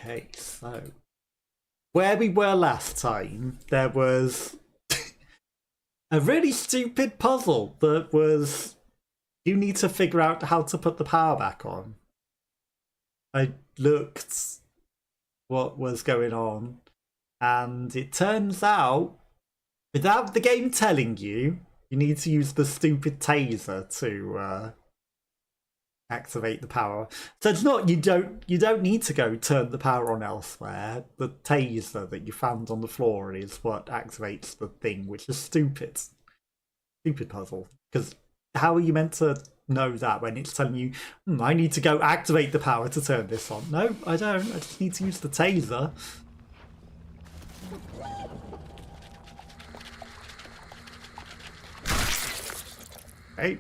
Okay, so where we were last time, there was a really stupid puzzle that was you need to figure out how to put the power back on. I looked what was going on, and it turns out, without the game telling you, you need to use the stupid taser to activate the power. So it's not you don't need to go turn the power on elsewhere. The taser that you found on the floor is what activates the thing, which is stupid. Stupid puzzle. Because how are you meant to know that when it's telling you, I need to go activate the power to turn this on? No, I don't. I just need to use the taser. Okay.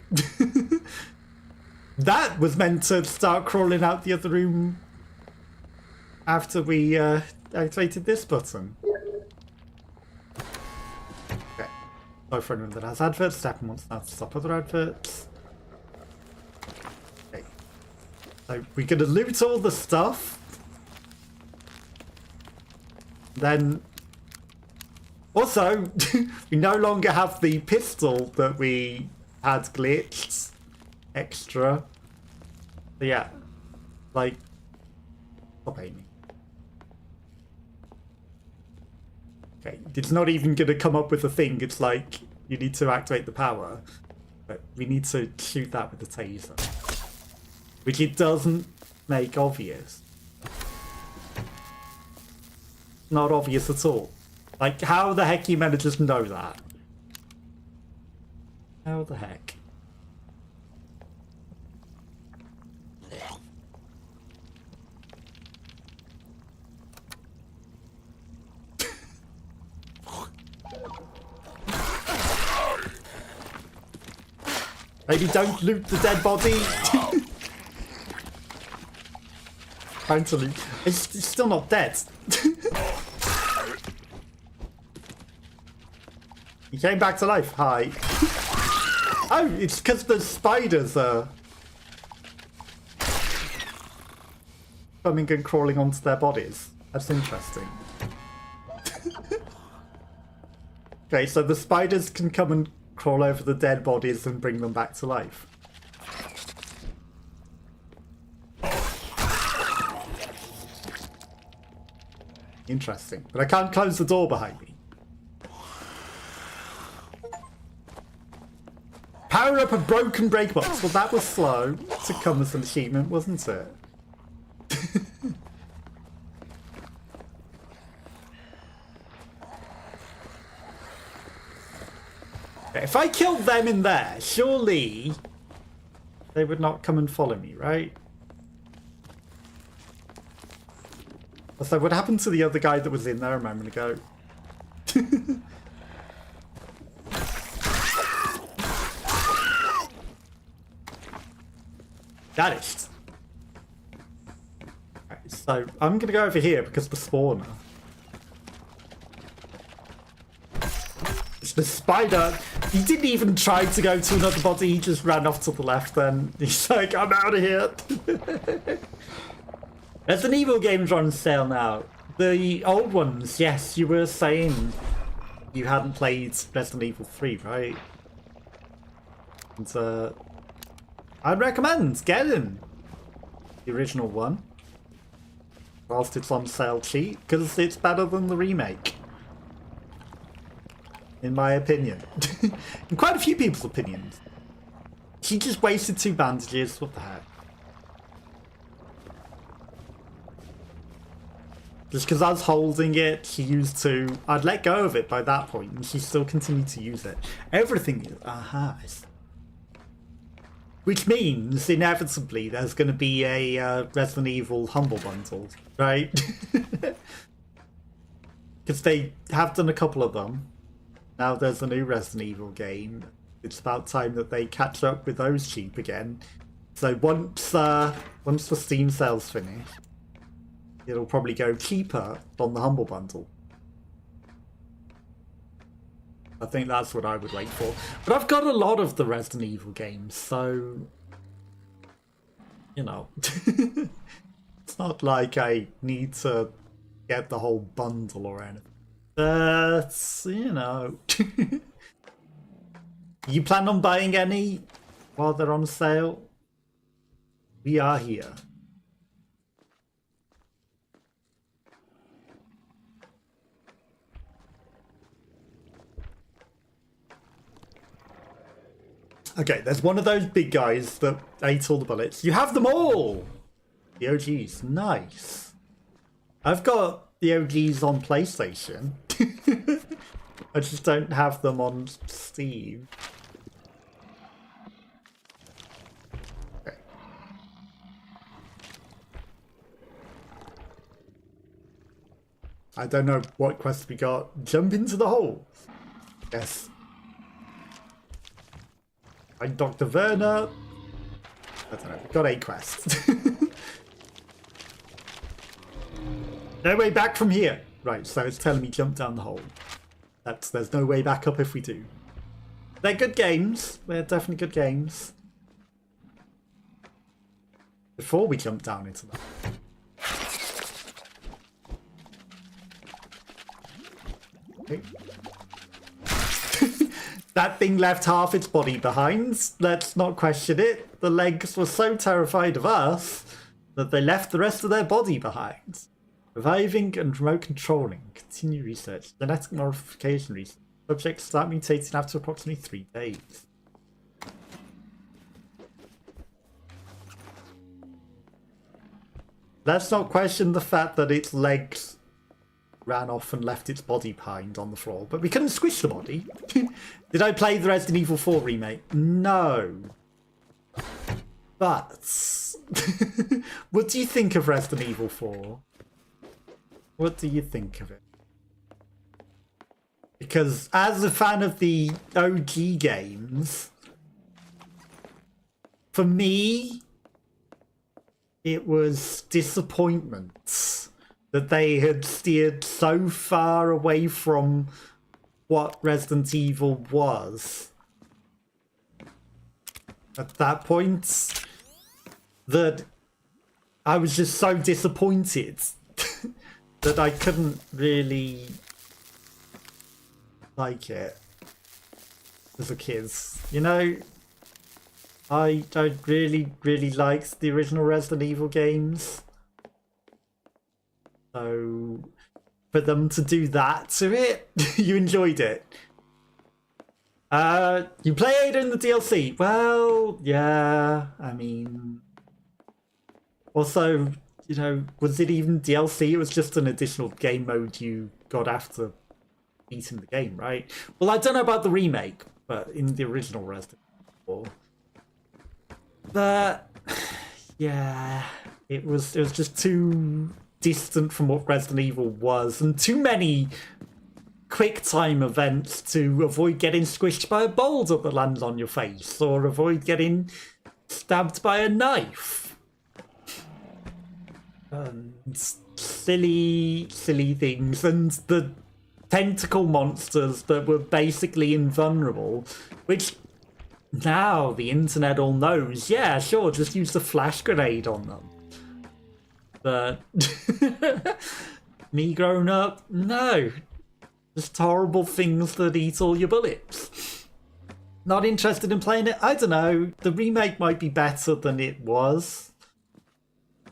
That was meant to start crawling out the other room after we activated this button. Okay. So for anyone that has adverts, step wants now to stop other adverts. Okay. So we're gonna loot all the stuff. Then also we no longer have the pistol that we had glitched extra. But yeah, like, stop aiming. Okay, it's not even gonna come up with a thing. It's like you need to activate the power, but we need to shoot that with the taser, which it doesn't make obvious. Not obvious at all. Like, how the heck you managed to know that? How the heck? Maybe don't loot the dead body. Trying to loot. It's still not dead. He came back to life. Hi. Oh, it's because the spiders are coming and crawling onto their bodies. That's interesting. Okay, so the spiders can come and crawl over the dead bodies and bring them back to life. Interesting. But I can't close the door behind me. Power up a broken break box. Well, that was slow to come as an achievement, wasn't it? If I killed them in there, surely they would not come and follow me, right? So what happened to the other guy that was in there a moment ago? Got it. Right, so I'm gonna go over here because the spawner. The spider, he didn't even try to go to another body, he just ran off to the left then. He's like, I'm out of here. Resident Evil games are on sale now. The old ones, yes, you were saying you hadn't played Resident Evil 3, right? And I'd recommend getting the original one whilst it's on sale cheap, because it's better than the remake. In my opinion. In quite a few people's opinions. She just wasted 2 bandages, what the heck. Just because I was holding it, she used 2. I'd let go of it by that point, and she still continued to use it. Everything is... Aha. Which means, inevitably, there's going to be a Resident Evil Humble Bundle, right? Because they have done a couple of them. Now there's a new Resident Evil game. It's about time that they catch up with those cheap again. So once the Steam sales finish, it'll probably go cheaper on the Humble Bundle. I think that's what I would wait for. But I've got a lot of the Resident Evil games, so... You know. It's not like I need to get the whole bundle or anything. But, you know. You plan on buying any while they're on sale? We are here. Okay, there's one of those big guys that ate all the bullets. You have them all! The OGs, nice. I've got the OGs on PlayStation. I just don't have them on Steam. Okay. I don't know what quest we got. Jump into the hole. Yes. I'm Dr. Werner. I don't know, we got a quest. No way back from here. Right, so it's telling me jump down the hole. There's no way back up if we do. They're good games. They're definitely good games. Before we jump down into them. Okay. That thing left half its body behind. Let's not question it. The legs were so terrified of us that they left the rest of their body behind. Reviving and remote controlling. Continue research. Genetic modification research. Subjects start mutating after approximately 3 days. Let's not question the fact that its legs ran off and left its body behind on the floor, but we couldn't squish the body. Did I play the Resident Evil 4 remake? No. But what do you think of Resident Evil 4? What do you think of it? Because as a fan of the OG games, for me, it was disappointment that they had steered so far away from what Resident Evil was at that point that I was just so disappointed that I couldn't really like it as a kid. You know, I really liked the original Resident Evil games. So for them to do that to it, you enjoyed it. You played in the DLC. Well, yeah, I mean, also, you know, was it even DLC? It was just an additional game mode you got after beating the game, right? Well, I don't know about the remake, but in the original Resident Evil. But yeah, it was just too distant from what Resident Evil was, and too many quick time events to avoid getting squished by a boulder that lands on your face, or avoid getting stabbed by a knife. And silly things, and the tentacle monsters that were basically invulnerable, which now the internet all knows, yeah, sure, just use the flash grenade on them. But me growing up, no. Just horrible things that eat all your bullets. Not interested in playing it? I don't know. The remake might be better than it was.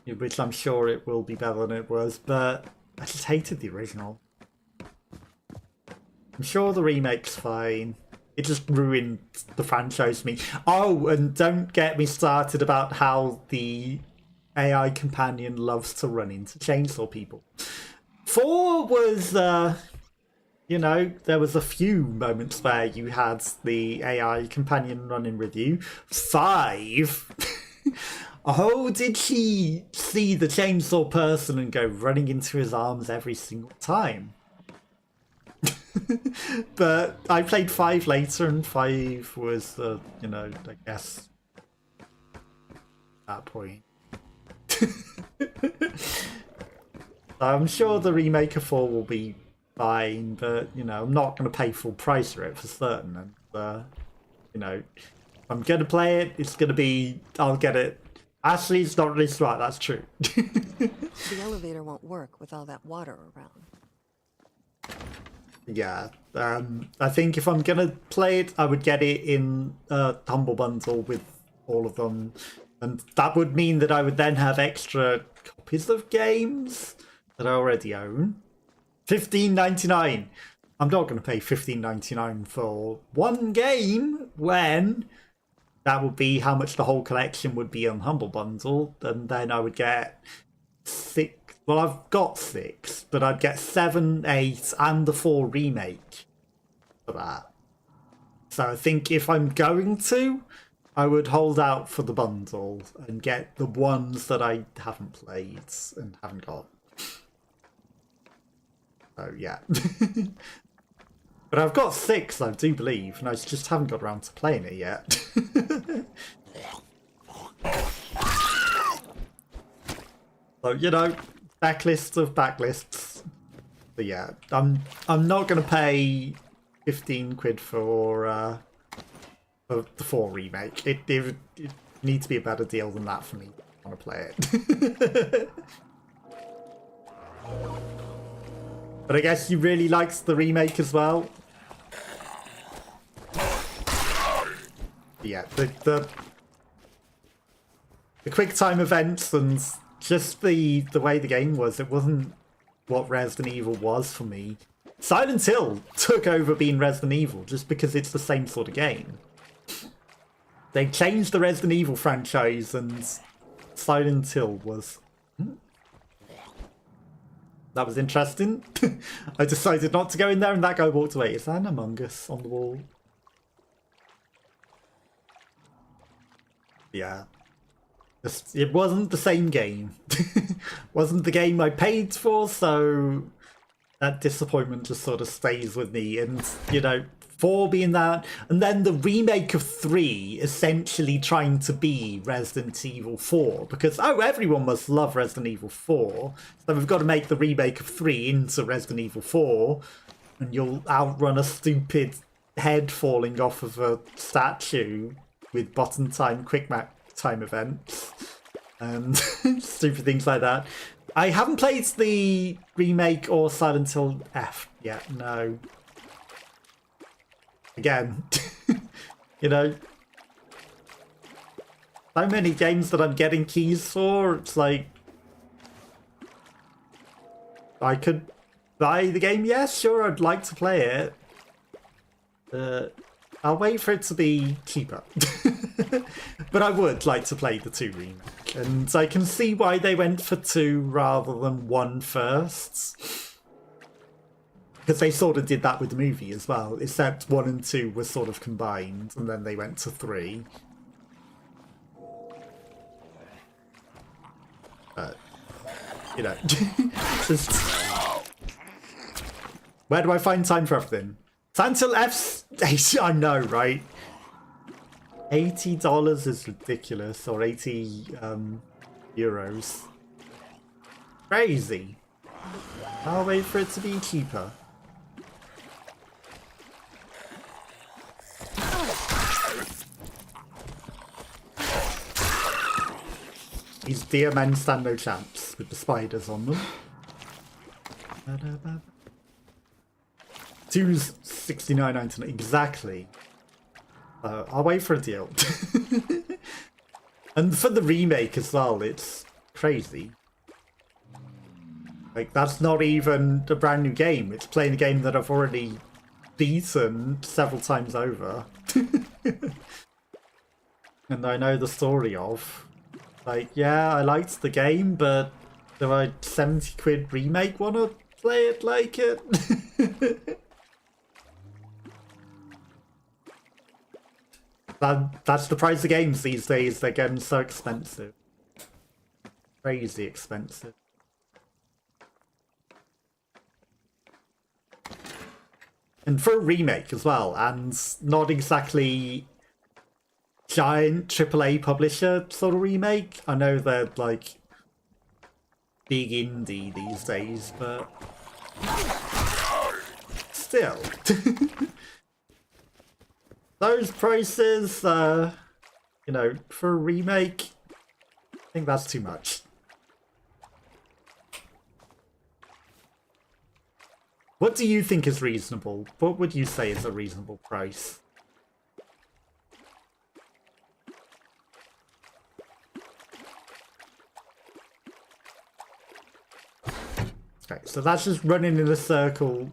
Which I'm sure it will be better than it was, but I just hated the original. I'm sure the remake's fine. It just ruined the franchise for me. Oh, and don't get me started about how the AI companion loves to run into chainsaw people. 4 was, you know, there was a few moments where you had the AI companion running with you. 5, oh, did she see the chainsaw person and go running into his arms every single time? But I played 5 later, and 5 was, you know, I guess, at that point. I'm sure the remake of 4 will be fine, but, you know, I'm not going to pay full price for it for certain. And, you know, if I'm going to play it, it's going to be, I'll get it Ashley's not really smart, that's true. The elevator won't work with all that water around. Yeah, I think if I'm gonna play it, I would get it in a Humble Bundle with all of them. And that would mean that I would then have extra copies of games that I already own. $15.99. I'm not going to pay $15.99 for one game when that would be how much the whole collection would be on Humble Bundle. And then I would get 6. Well, I've got 6, but I'd get 7, 8, and the 4 remake for that. So I think if I'm going to, I would hold out for the bundle and get the ones that I haven't played and haven't got. So yeah. But I've got 6, I do believe, and I just haven't got around to playing it yet. So, you know, backlist of backlists. But yeah, I'm not going to pay 15 quid for the 4 remake. It needs to be a better deal than that for me. I want to play it. But I guess you really liked the remake as well. Yeah, the quick time events and just the way the game was, it wasn't what Resident Evil was for me. Silent Hill took over being Resident Evil just because it's the same sort of game. They changed the Resident Evil franchise and Silent Hill was... That was interesting. I decided not to go in there and that guy walked away. Is that an Among Us on the wall? Yeah. It wasn't the same game. Wasn't the game I paid for, so that disappointment just sort of stays with me. And, you know, 4 being that, and then the remake of 3 essentially trying to be Resident Evil 4, because, oh, everyone must love Resident Evil 4, so we've got to make the remake of 3 into Resident Evil 4, and you'll outrun a stupid head falling off of a statue with button time, quick time events, and stupid things like that. I haven't played the remake or Silent Hill F yet, no. Again, you know, so many games that I'm getting keys for, it's like, I could buy the game, yes, sure, I'd like to play it. I'll wait for it to be cheaper. But I would like to play the 2 remake. And I can see why they went for 2 rather than 1 first. Because they sort of did that with the movie as well, except 1 and 2 were sort of combined, and then they went to 3. But, you know, just... Where do I find time for everything? Santil F's... I know, right? $80 is ridiculous, or 80 euros. Crazy. I'll wait for it to be cheaper. These dear men stand no chance with the spiders on them. 2's $69.99 exactly. I'll wait for a deal. And for the remake as well, it's crazy. Like, that's not even a brand new game. It's playing a game that I've already beaten several times over. And I know the story of. Like, yeah, I liked the game, but do I 70 quid remake want to play it like it? That's the price of games these days. They're getting so expensive. Crazy expensive. And for a remake as well, and not exactly giant AAA publisher sort of remake. I know they're like big indie these days, but still. Those prices, you know, for a remake, think that's too much. What do you think is reasonable? What would you say is a reasonable price? Okay, so that's just running in a circle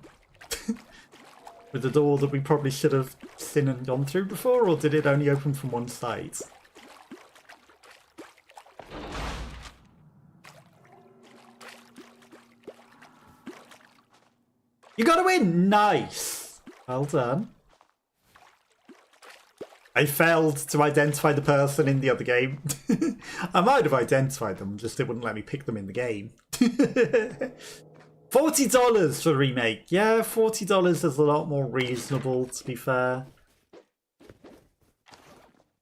with a door that we probably should have seen and gone through before, or did it only open from one side? You got to win! Nice! Well done. I failed to identify the person in the other game. I might have identified them, just it wouldn't let me pick them in the game. $40 for remake. Yeah, $40 is a lot more reasonable, to be fair.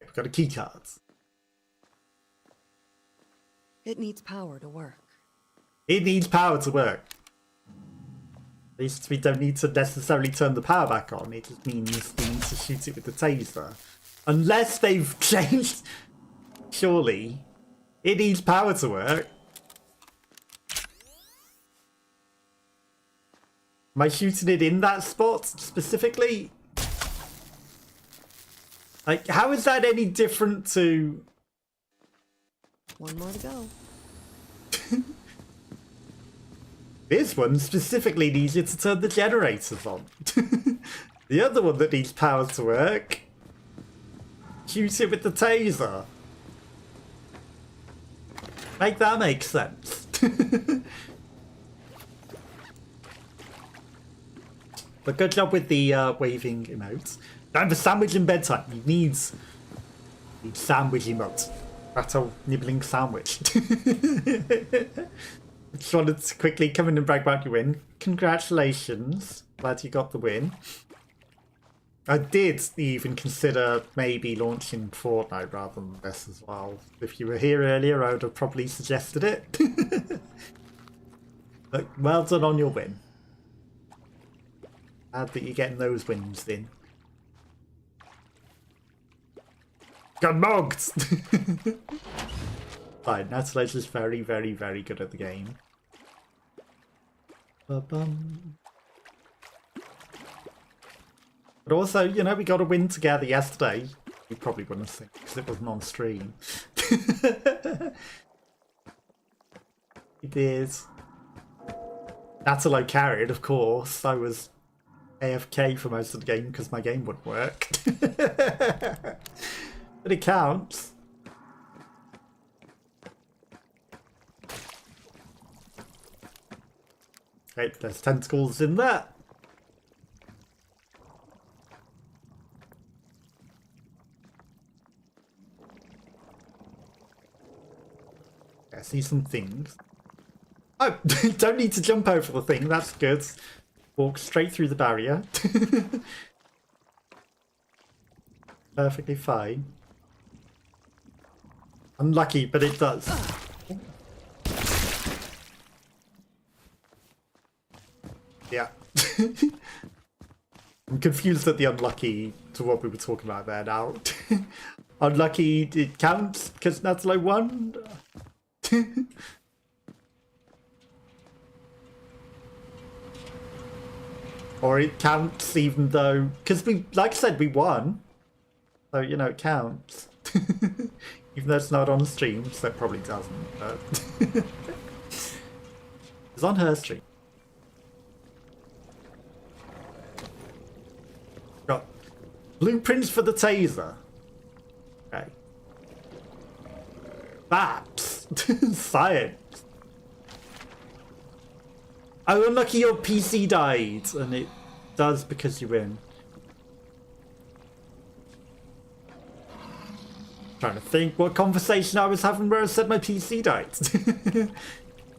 We've got a key card. It needs power to work. It needs power to work. At least we don't need to necessarily turn the power back on. It just means we need to shoot it with the taser. Unless they've changed. Surely. It needs power to work. Am I shooting it in that spot specifically? Like, how is that any different to... One more to go. This one specifically needs you to turn the generators on. The other one that needs power to work, shoot it with the taser. Make that make sense. But good job with the waving emotes. Time for sandwich in bedtime. You need sandwich emotes. That's a nibbling sandwich. Just wanted to quickly come in and brag about your win. Congratulations. Glad you got the win. I did even consider maybe launching Fortnite rather than this as well. If you were here earlier, I would have probably suggested it. But well done on your win. Glad that you're getting those wins in. Got mugged! Fine, Natale's just very, very, very good at the game. Ba-bum. But also, you know, we got a win together yesterday. You probably wouldn't have seen because it wasn't on stream. We did. Natalo carried, of course. I was AFK for most of the game because my game wouldn't work. But it counts. Okay, there's tentacles in there. I see some things. Oh, don't need to jump over the thing. That's good. Walk straight through the barrier. Perfectly fine. Unlucky, but it does. Yeah. I'm confused at the unlucky to what we were talking about there now. Unlucky, it counts because that's like one. Or it counts even though, because we, like I said, we won. So, you know, it counts. Even though it's not on stream, so it probably doesn't. But it's on her stream. Got blueprints for the taser. Okay. Maps. Science. Oh, unlucky your PC died, and it does because you win. Trying to think what conversation I was having where I said my PC died.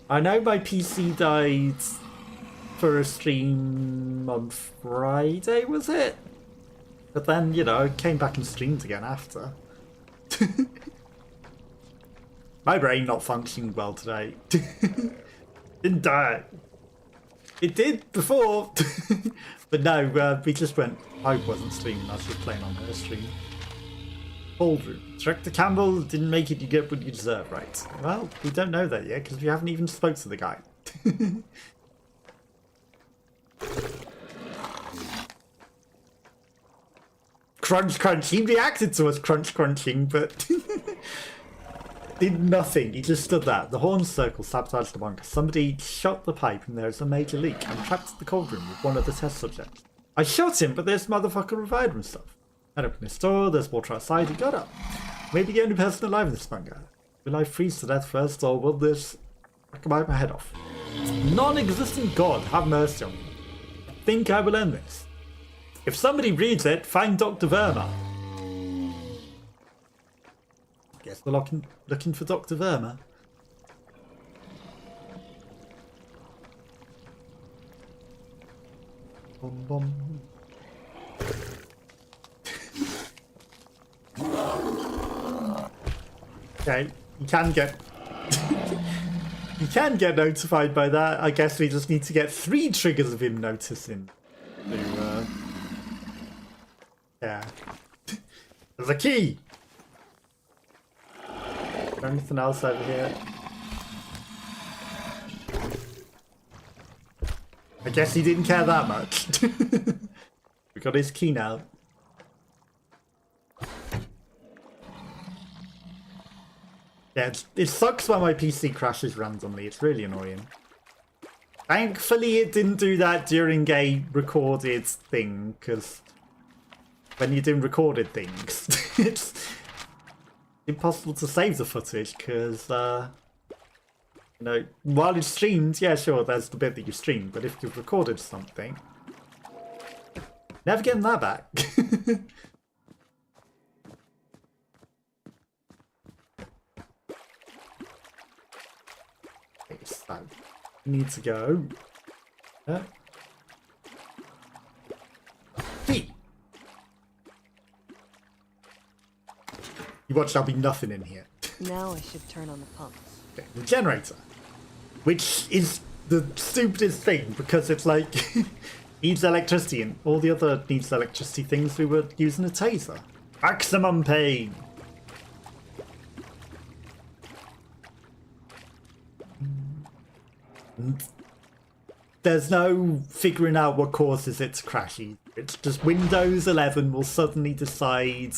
I know my PC died for a stream on Friday, was it? But then, you know, I came back and streamed again after. My brain not functioning well today. Didn't die. It did before. But no, we just went, I wasn't streaming, I was just playing on her stream. Ballroom. Director Campbell didn't make it, you get what you deserve, right? Well, we don't know that yet, because we haven't even spoke to the guy. Crunch, crunch. He reacted to us crunch, crunching, but did nothing. He just stood there. The horn circle sabotaged the bunker. Somebody shot the pipe and there's a major leak. I'm trapped in the cold room with one of the test subjects. I shot him, but this motherfucker revived himself. I opened his door, there's water outside, he got up. Maybe the only person alive in this bunker. Will I freeze to death first, or will this bite my head off? Non-existent God, have mercy on me. I think I will end this. If somebody reads it, find Dr. Verma. Guess we're looking for Dr. Verma. Bum, bum. Okay, you can get you can get notified by that. I guess we just need to get 3 triggers of him noticing. To, yeah. There's a key! Is there anything else over here? I guess he didn't care that much. We got his key now. Yeah, it sucks when my PC crashes randomly. It's really annoying. Thankfully, it didn't do that during a recorded thing, because when you're doing recorded things, it's impossible to save the footage, because, you know, while it's streamed, yeah, sure, there's the bit that you streamed, but if you've recorded something, never getting that back. So, we need to go. Key. You watch, there'll be nothing in here. Now I should turn on the pumps. Okay, the generator, which is the stupidest thing because it's like needs electricity, and all the other needs electricity things we were using a taser. Maximum pain. There's no figuring out what causes it to crash. It's just Windows 11 will suddenly decide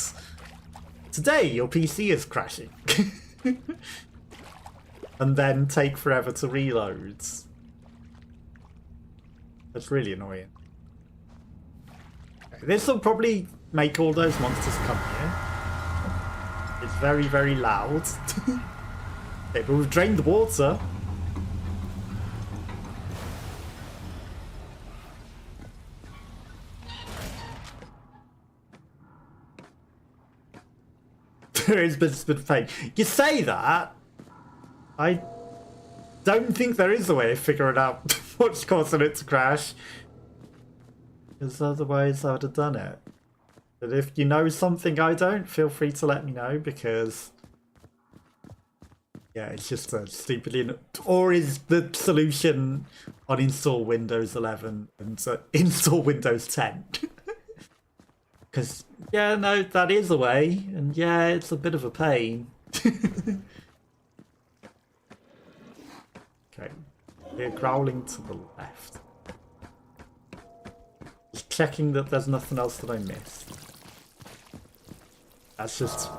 today your PC is crashing. And then take forever to reload. That's really annoying. Okay, this will probably make all those monsters come here. It's very, very loud. Okay, but we've drained the water. There is a bit of pain. You say that. I don't think there is a way of figuring out what's causing it to crash. Because otherwise I would have done it. But if you know something I don't, feel free to let me know, because yeah, it's just a stupidly... Or is the solution uninstall Windows 11 and install Windows 10? Because, yeah, no, that is a way. And yeah, it's a bit of a pain. Okay. We're growling to the left. Just checking that there's nothing else that I missed. That's just...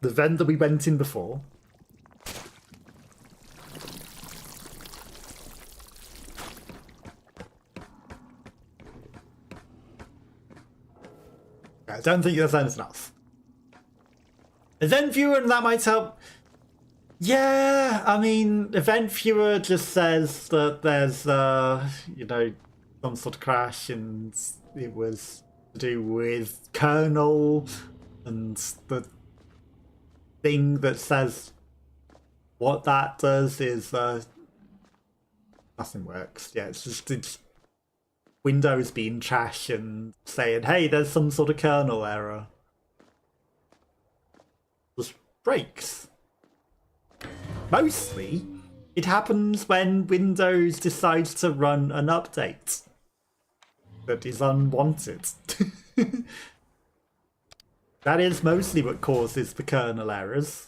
the vent that we went in before. I don't think there's anything else. Event viewer, and that might help. Yeah, I mean, event viewer just says that there's, you know, some sort of crash, and it was to do with kernel, and the thing that says what that does is nothing works. Yeah, it's Windows being trash and saying, hey, there's some sort of kernel error. Just breaks. Mostly, it happens when Windows decides to run an update that is unwanted. That is mostly what causes the kernel errors.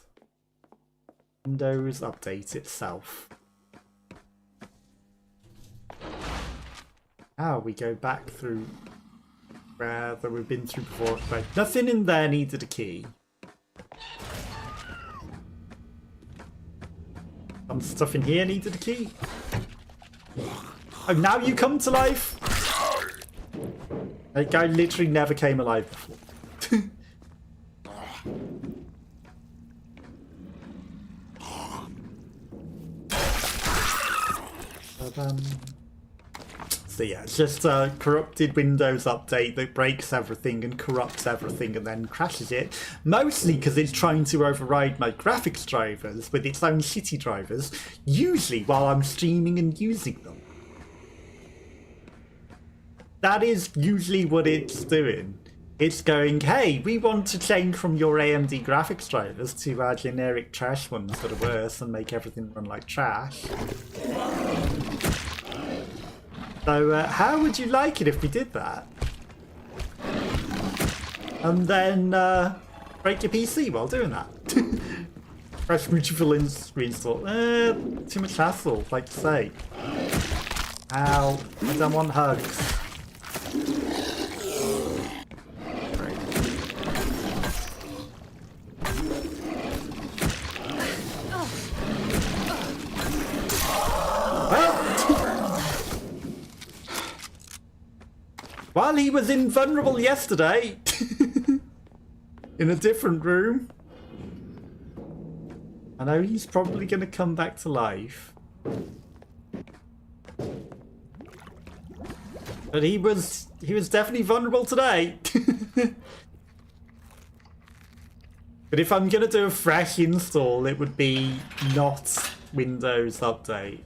Windows update itself. Now we go back through where we've been through before. But nothing in there needed a key. Some stuff in here needed a key. Oh, now you come to life? That guy literally never came alive before. So yeah, it's just a corrupted Windows update that breaks everything and corrupts everything and then crashes it. Mostly because it's trying to override my graphics drivers with its own shitty drivers, usually while I'm streaming and using them. That is usually what it's doing. It's going, hey, we want to change from your AMD graphics drivers to our generic trash ones that are worse and make everything run like trash. So how would you like it if we did that? And then break your PC while doing that. Fresh mutual reinstall. Too much hassle, like to say. Ow, I don't want hugs. While he was invulnerable yesterday, in a different room, I know he's probably going to come back to life. But he was definitely vulnerable today. But if I'm going to do a fresh install, it would be not Windows Update.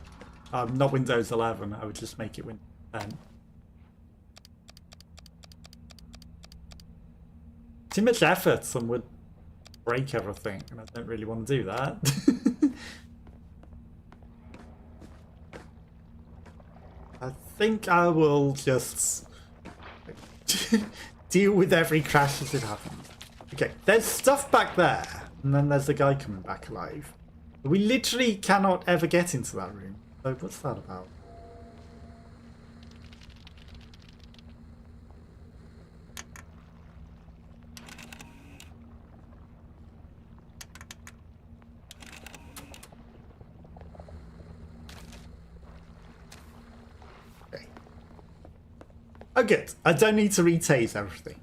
Not Windows 11, I would just make it Windows 10. Too much effort, some would break everything, and I don't really want to do that. I think I will just deal with every crash as it happens. Okay, there's stuff back there, and then there's a guy coming back alive. We literally cannot ever get into that room. So what's that about? Oh good, I don't need to retase everything.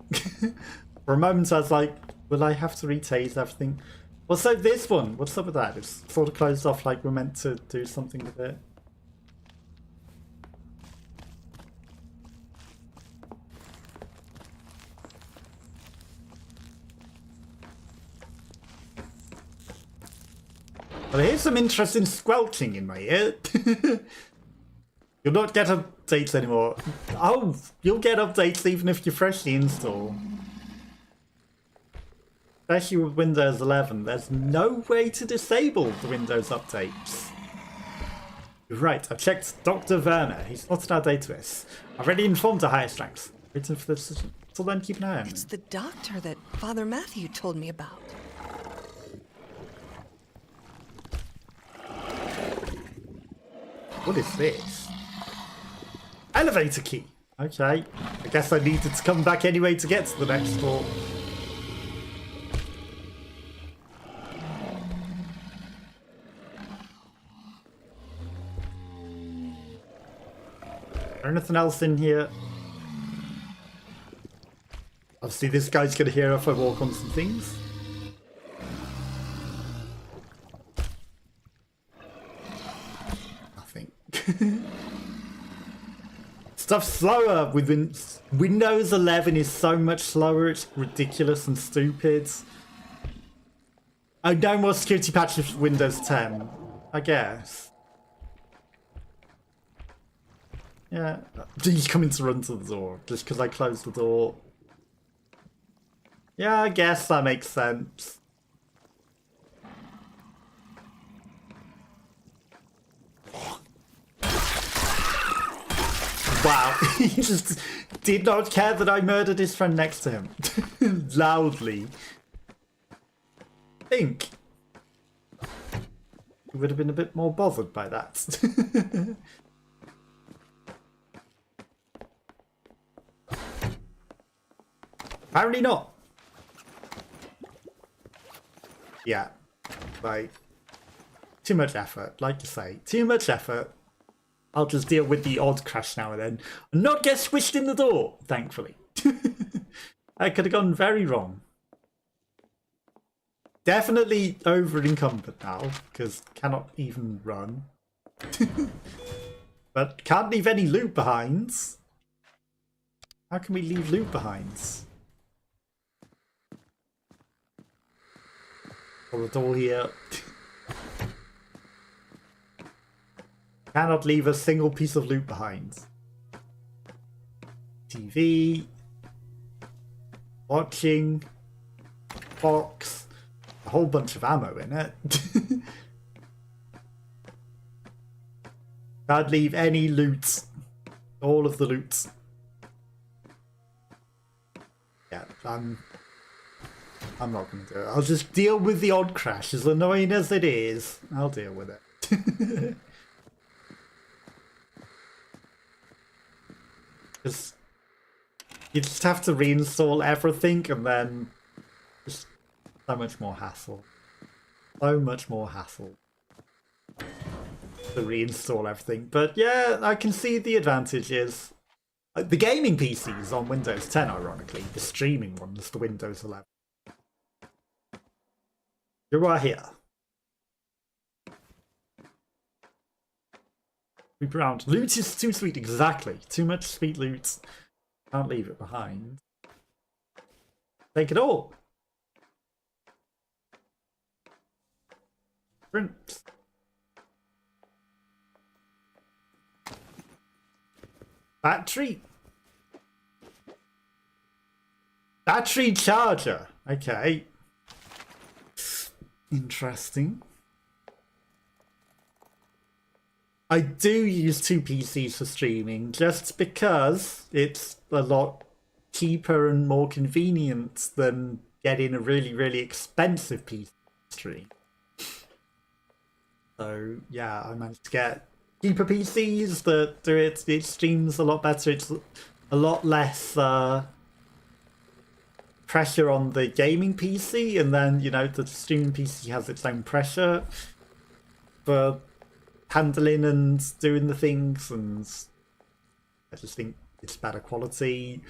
For a moment I was like, will I have to retase everything? Well, so this one, what's up with that? It's sort of closed off like we're meant to do something with it. Well, here's some interesting squelching in my ear. You'll not get updates anymore. Oh, you'll get updates even if you freshly install. Especially with Windows 11, there's no way to disable the Windows updates. Right, I've checked Dr. Werner. He's not in our database. I've already informed the highest ranks. Waiting for the decision. Till then, keep an eye on him. It's the doctor that Father Matthew told me about. What is this? Elevator key. Okay. I guess I needed to come back anyway to get to the next floor. Anything else in here? Obviously this guy's gonna hear if I walk on some things. Nothing. Stuff's slower with Windows 11 is so much slower, it's ridiculous and stupid. Oh, no more security patches for Windows 10, I guess. Yeah, he's coming to run to the door just because I closed the door. Yeah, I guess that makes sense. Wow, he just did not care that I murdered his friend next to him. loudly. I think we would have been a bit more bothered by that. Apparently not. Yeah, like, too much effort, like you say. Too much effort. I'll just deal with the odd crash now and then. And not get squished in the door, thankfully. That could have gone very wrong. Definitely over encumbered now, because cannot even run. But can't leave any loot behind. How can we leave loot behind? Got the door here. Cannot leave a single piece of loot behind. TV. Watching. Box. A whole bunch of ammo in it. Can't leave any loot. All of the loot. Yeah, I'm not going to do it. I'll just deal with the odd crash. As annoying as it is, I'll deal with it. Because you just have to reinstall everything and then just so much more hassle. So much more hassle to reinstall everything. But yeah, I can see the advantages. The gaming PCs on Windows 10, ironically. The streaming ones, the Windows 11. You're right here. Loop around. Loot is too sweet, exactly. Too much sweet loot. Can't leave it behind. Take it all. Print. Battery. Battery charger. Okay. Interesting. I do use two PCs for streaming just because it's a lot cheaper and more convenient than getting a really, really expensive PC to stream. So yeah, I managed to get cheaper PCs that do it. It streams a lot better. It's a lot less pressure on the gaming PC, and then, you know, the streaming PC has its own pressure for handling and doing the things, and I just think it's better quality,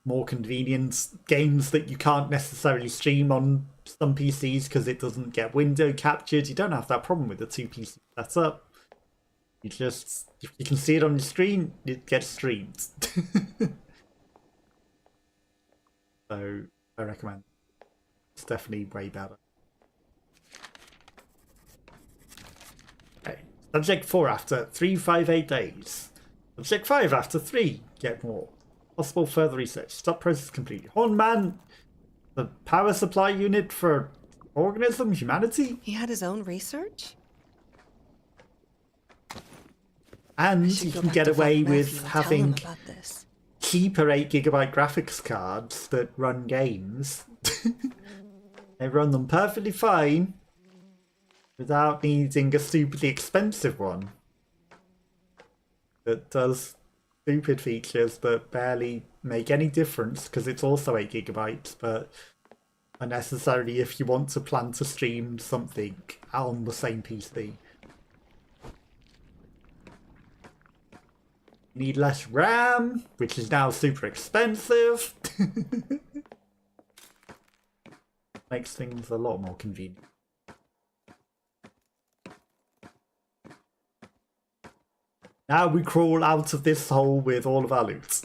more convenient. Games that you can't necessarily stream on some PCs because it doesn't get window captured, you don't have that problem with the two PC setup. You just, if you can see it on your screen, it gets streamed. So I recommend. It's definitely way better. Okay. Subject 4 after 358 days. Subject 5 after 3. Get more. Possible further research. Stop process complete. Hornman, the power supply unit for organism, humanity. He had his own research? And you can get away with having about this. cheaper 8GB graphics cards that run games. They run them perfectly fine without needing a stupidly expensive one that does stupid features that barely make any difference because it's also 8GB, but unnecessarily if you want to plan to stream something on the same PC. Need less RAM, which is now super expensive. Makes things a lot more convenient. Now we crawl out of this hole with all of our loot.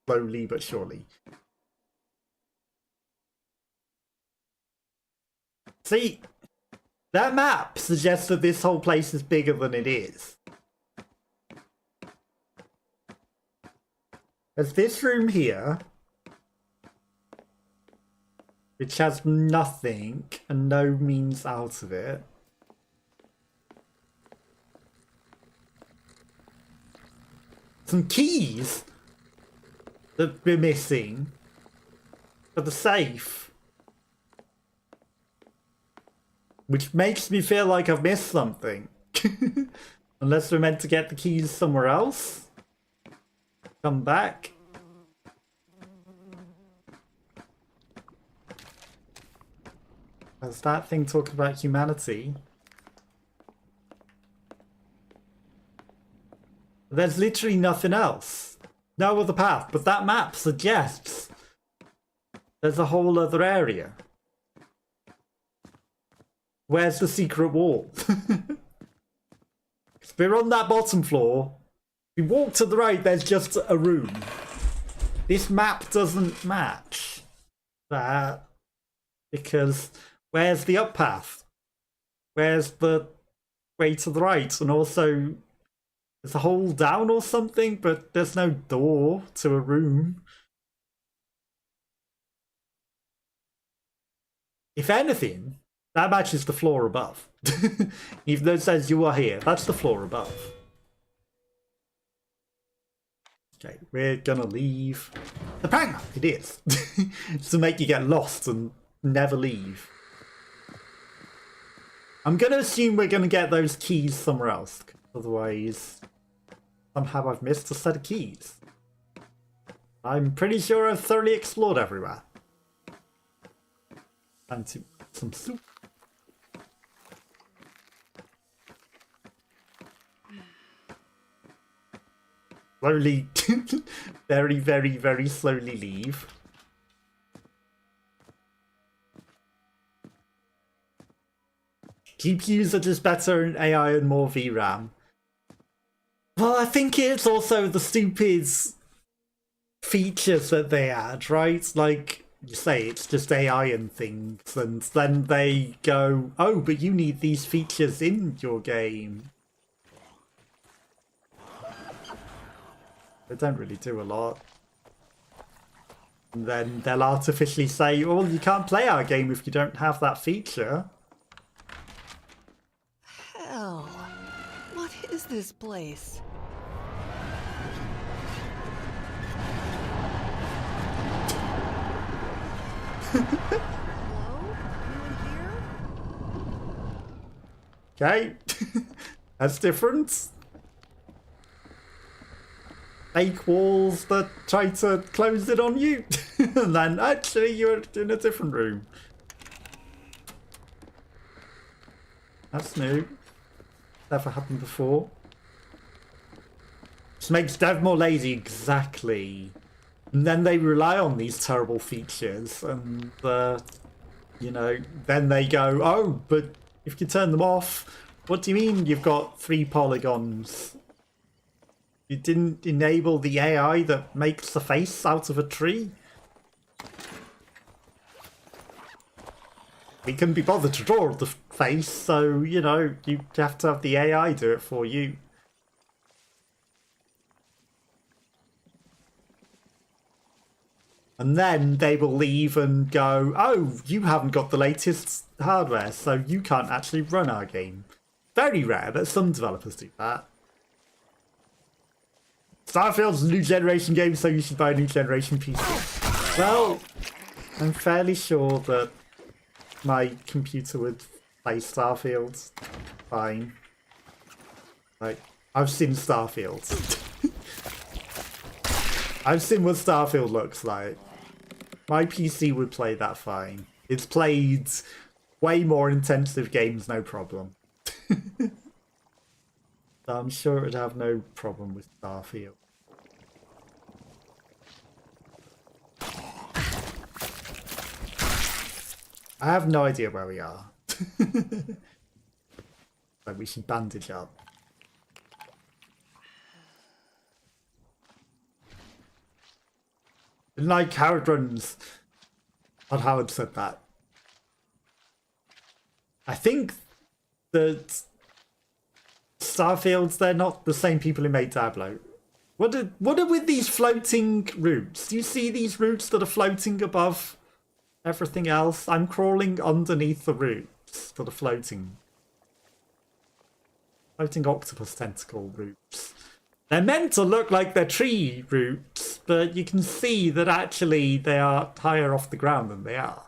Slowly but surely. See, that map suggests that this whole place is bigger than it is. There's this room here, which has nothing and no means out of it. Some keys that we're missing. for the safe. Which makes me feel like I've missed something. Unless we're meant to get the keys somewhere else. Come back. There's that thing talking about humanity. There's literally nothing else. No other path, but that map suggests there's a whole other area. Where's the secret wall? If we're on that bottom floor, we walk to the right, there's just a room. This map doesn't match that, because where's the up path? Where's the way to the right? And also, there's a hole down or something, but there's no door to a room. If anything, that matches the floor above. Even though it says you are here, that's the floor above. Okay, we're gonna leave the prank. It is. It's to make you get lost and never leave. I'm gonna assume we're gonna get those keys somewhere else. Otherwise, somehow I've missed a set of keys. I'm pretty sure I've thoroughly explored everywhere. And to some soup. Slowly, very, very, very slowly leave. GPUs are just better in AI and more VRAM. Well, I think it's also the stupid features that they add, right? Like you say, it's just AI and things, and then they go, oh, but you need these features in your game. They don't really do a lot. And then they'll artificially say, oh, you can't play our game if you don't have that feature. Hell, what is this place? Hello? You in here? Okay. That's different. Fake walls that try to close it on you. And then actually you're in a different room. That's new. Never happened before. Just makes dev more lazy, exactly. And then they rely on these terrible features, and you know, then they go, oh, but if you turn them off, what do you mean you've got 3 polygons? You didn't enable the AI that makes the face out of a tree? We couldn't be bothered to draw the face, so, you know, you have to have the AI do it for you. And then they will leave and go, oh, you haven't got the latest hardware, so you can't actually run our game. Very rare, but some developers do that. Starfield's a new generation game, so you should buy a new generation PC. Well, I'm fairly sure that my computer would play Starfield fine. Like, I've seen Starfield. I've seen what Starfield looks like. My PC would play that fine. It's played way more intensive games, no problem. So I'm sure it would have no problem with Starfield. I have no idea where we are. Like, we should bandage up. Like how it runs. Not Howard said that. I think that Starfields, they're not the same people who made Diablo. What are with these floating routes? Do you see these routes that are floating above everything else? I'm crawling underneath the roots that are floating. Floating octopus tentacle roots. They're meant to look like they're tree roots, but you can see that actually they are higher off the ground than they are.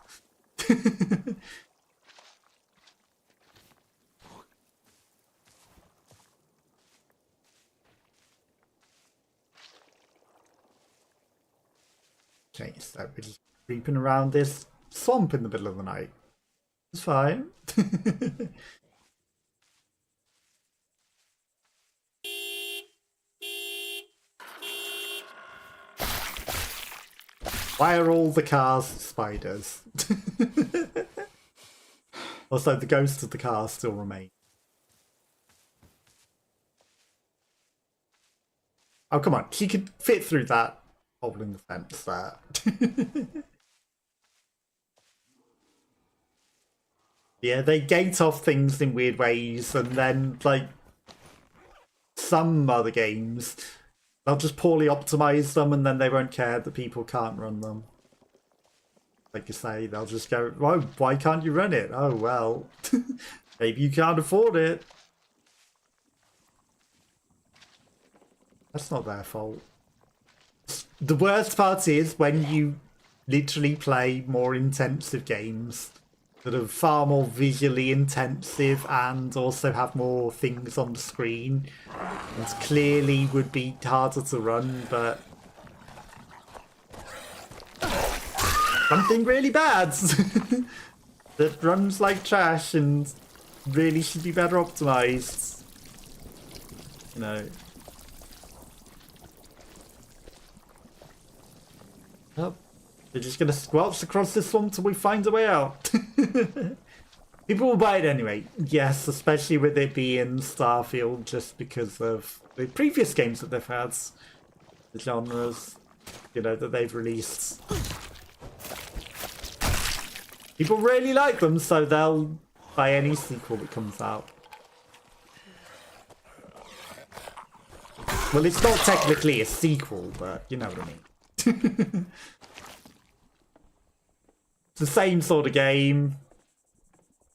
Okay, so we're just creeping around this swamp in the middle of the night. It's fine. Why are all the cars spiders? Also, the ghosts of the cars still remain. Oh, come on. She could fit through that hole in the fence there. Yeah, they gate off things in weird ways, and then, like, some other games, they'll just poorly optimize them, and then they won't care that people can't run them. Like you say, they'll just go, oh, why can't you run it? Oh, well, maybe you can't afford it. That's not their fault. The worst part is when you literally play more intensive games that are far more visually intensive and also have more things on the screen. And clearly would be harder to run, but something really bad that runs like trash and really should be better optimized. You know. Oh, they're just gonna squelch across this swamp till we find a way out. People will buy it anyway. Yes, especially with it being Starfield, just because of the previous games that they've had, the genres, you know, that they've released. People really like them, so they'll buy any sequel that comes out. Well, it's not technically a sequel, but you know what I mean. It's the same sort of game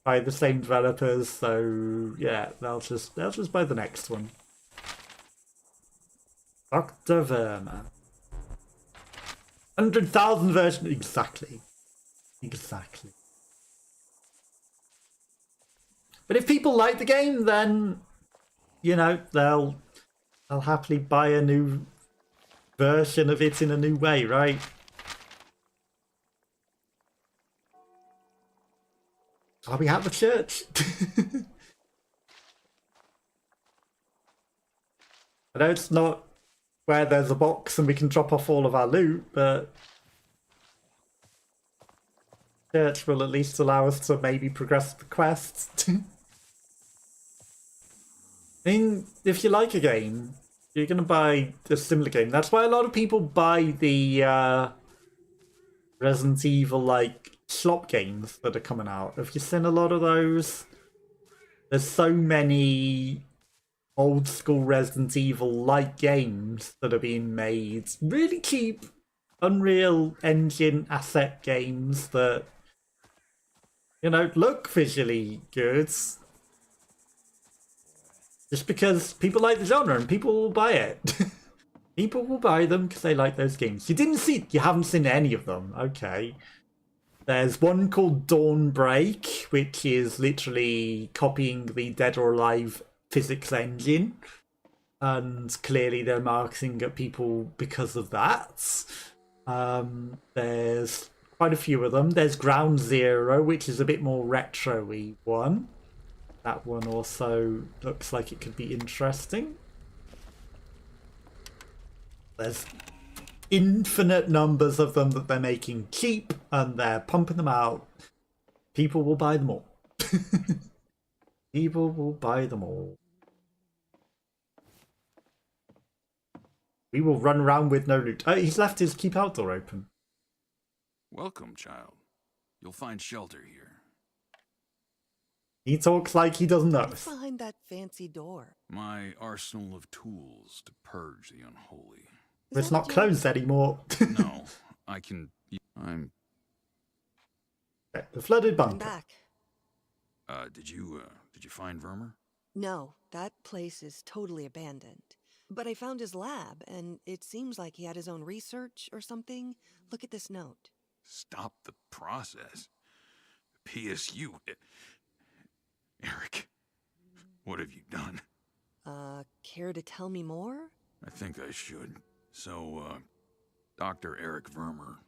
by the same developers, so yeah, they'll just buy the next one. Dr. Verma. 100,000 version, exactly. Exactly. But if people like the game, then you know, they'll happily buy a new version of it in a new way, right? Are we at the church? I know it's not where there's a box and we can drop off all of our loot, but church will at least allow us to maybe progress the quests. I mean, if you like a game, you're going to buy a similar game. That's why a lot of people buy the Resident Evil, like, shop games that are coming out. Have you seen a lot of those? There's so many old school Resident Evil like games that are being made. Really cheap Unreal Engine asset games that, you know, look visually good. Just because people like the genre and people will buy it. People will buy them because they like those games. You haven't seen any of them. Okay. There's one called Dawn Break, which is literally copying the Dead or Alive physics engine. And clearly they're marketing at people because of that. There's quite a few of them. There's Ground Zero, which is a bit more retro-y one. That one also looks like it could be interesting. There's infinite numbers of them that they're making cheap, and they're pumping them out. People will buy them all. People will buy them all. We will run around with no loot. Oh, he's left his keep out door open. Welcome, child. You'll find shelter here. He talks like he doesn't know What's us. behind that fancy door? My arsenal of tools to purge the unholy. Is It's that a not joke? closed anymore. No, I can... I'm... The flooded I'm bunker. back. Did you find Vermeer? No, that place is totally abandoned. But I found his lab, and it seems like he had his own research or something. Look at this note. Stop the process. PSU. Eric, what have you done? Care to tell me more? I think I should. So, Dr. Eric Vermer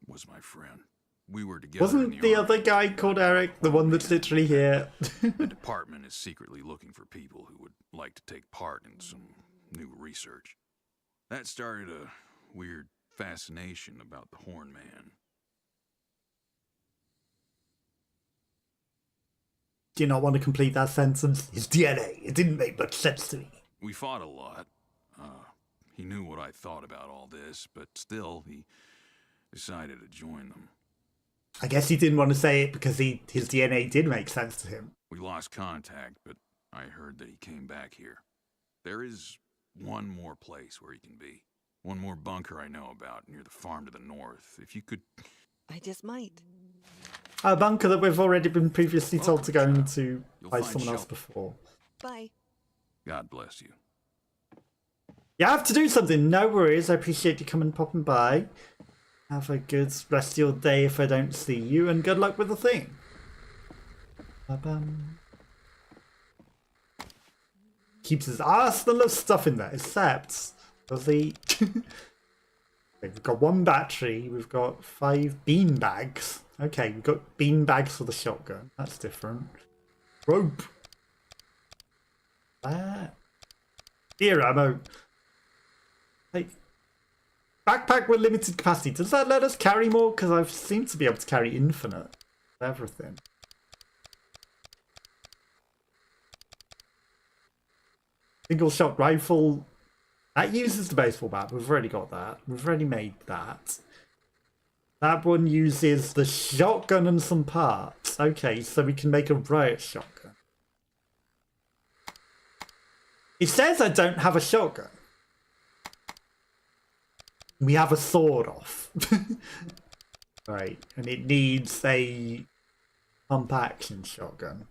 was my friend. We were together in Wasn't the Army. other guy called Eric the one that's literally here? The department is secretly looking for people who would like to take part in some new research. That started a weird fascination about the Horn Man. Do you not want to complete that sentence? His DNA. It didn't make much sense to me. We fought a lot. He knew what I thought about all this, but still, he decided to join them. I guess he didn't want to say it because his DNA did make sense to him. We lost contact, but I heard that he came back here. There is one more place where he can be. One more bunker I know about near the farm to the north. If you could... I just might. A bunker that we've already been previously told to go Welcome, into You'll by find someone else shelter. before. Bye. God bless you. You have to do something. No worries. I appreciate you coming popping by. Have a good rest of your day if I don't see you, and good luck with the thing. Ba-bum. Keeps his arsenal of stuff in there, except does he? Okay, we've got one battery. We've got 5 bean bags. Okay, we've got bean bags for the shotgun. That's different. Rope. Ear ammo. Like, backpack with limited capacity. Does that let us carry more? Because I seem to be able to carry infinite everything. Single shot rifle. That uses the baseball bat. We've already got that. We've already made that. That one uses the shotgun and some parts. Okay, so we can make a riot shotgun. It says I don't have a shotgun. We have a sword off. Right, and it needs a pump action shotgun.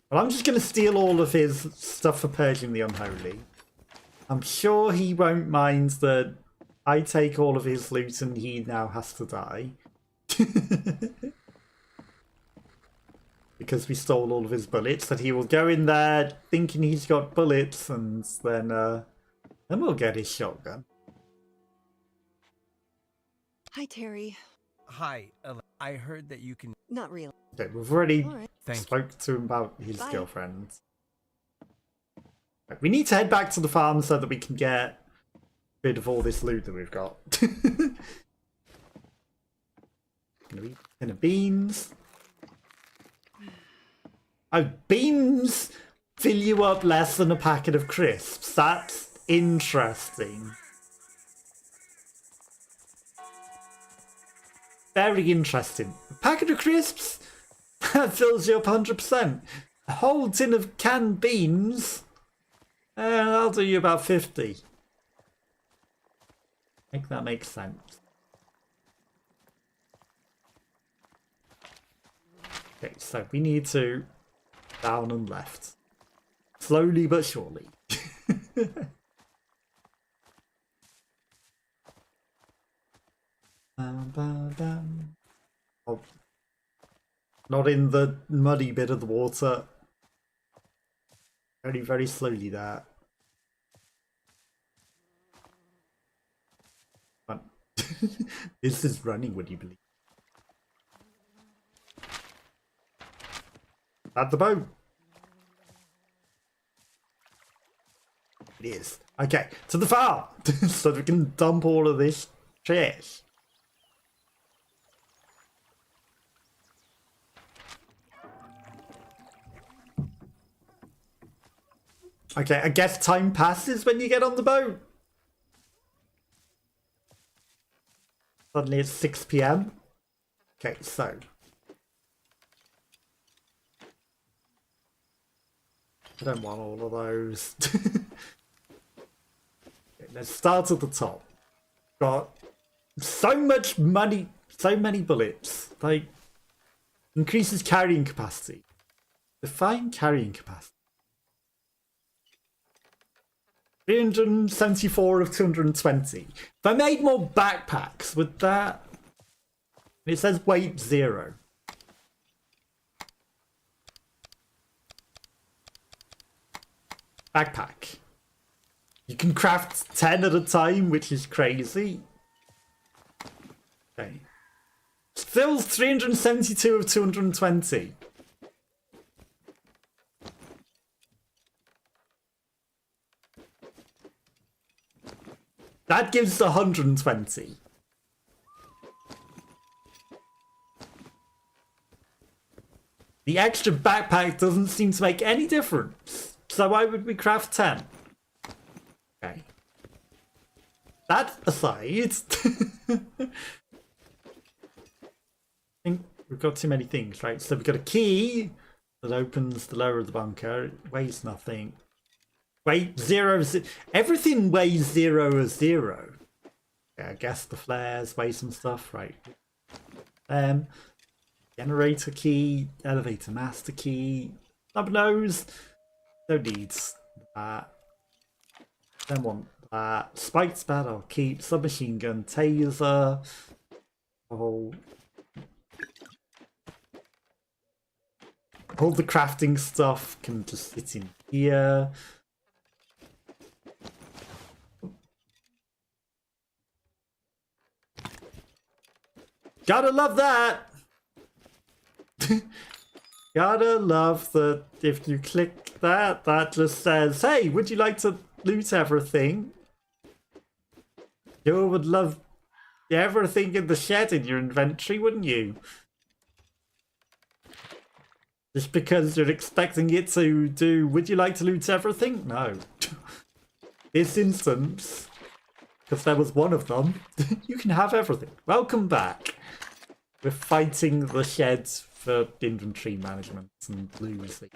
Well, I'm just going to steal all of his stuff for purging the unholy. I'm sure he won't mind that I take all of his loot and he now has to die. Because we stole all of his bullets, that he will go in there thinking he's got bullets, and then we'll get his shotgun. Hi, Terry. Hi, I heard that you can... Not really. Okay, we've already All right. Thank you. spoke to him about his Bye. girlfriend. Right, we need to head back to the farm so that we can get rid of all this loot that we've got. Gonna be tin of beans. Oh, beans fill you up less than a packet of crisps. That's interesting. Very interesting. A packet of crisps? That fills you up 100%. A whole tin of canned beans? That'll do you about 50. I think that makes sense. Okay, so we need to down and left. Slowly but surely. Oh, not in the muddy bit of the water. Very, very slowly there. But this is running, would you believe? At the boat. It is. Okay, to the farm. So we can dump all of this trash. Okay, I guess time passes when you get on the boat. Suddenly it's 6 PM. Okay, so. I don't want all of those. Okay, let's start at the top. Got so much money, so many bullets. Like, increases carrying capacity. Define carrying capacity. 374 of 220. If I made more backpacks, would that... It says weight 0. Backpack. You can craft 10 at a time, which is crazy. Okay. Still 372 of 220. That gives 120. The extra backpack doesn't seem to make any difference. So why would we craft 10? Okay. That aside, I think we've got too many things, right? So we've got a key that opens the lower of the bunker. It weighs nothing. Weight 0. Everything weighs 0 as 0. Yeah, I guess the flares weigh some stuff, right? Generator key, elevator master key, snub nose. No needs that. Don't want that. Spiked bat I'll keep. Submachine gun, taser. Oh. All the crafting stuff can just sit in here. Gotta love that! Gotta love that if you click that, that just says, hey, would you like to loot everything? You would love everything in the shed in your inventory, wouldn't you? Just because you're expecting it to do, would you like to loot everything? No. This instance, because there was one of them, you can have everything. Welcome back. We're fighting the sheds for inventory management and losing.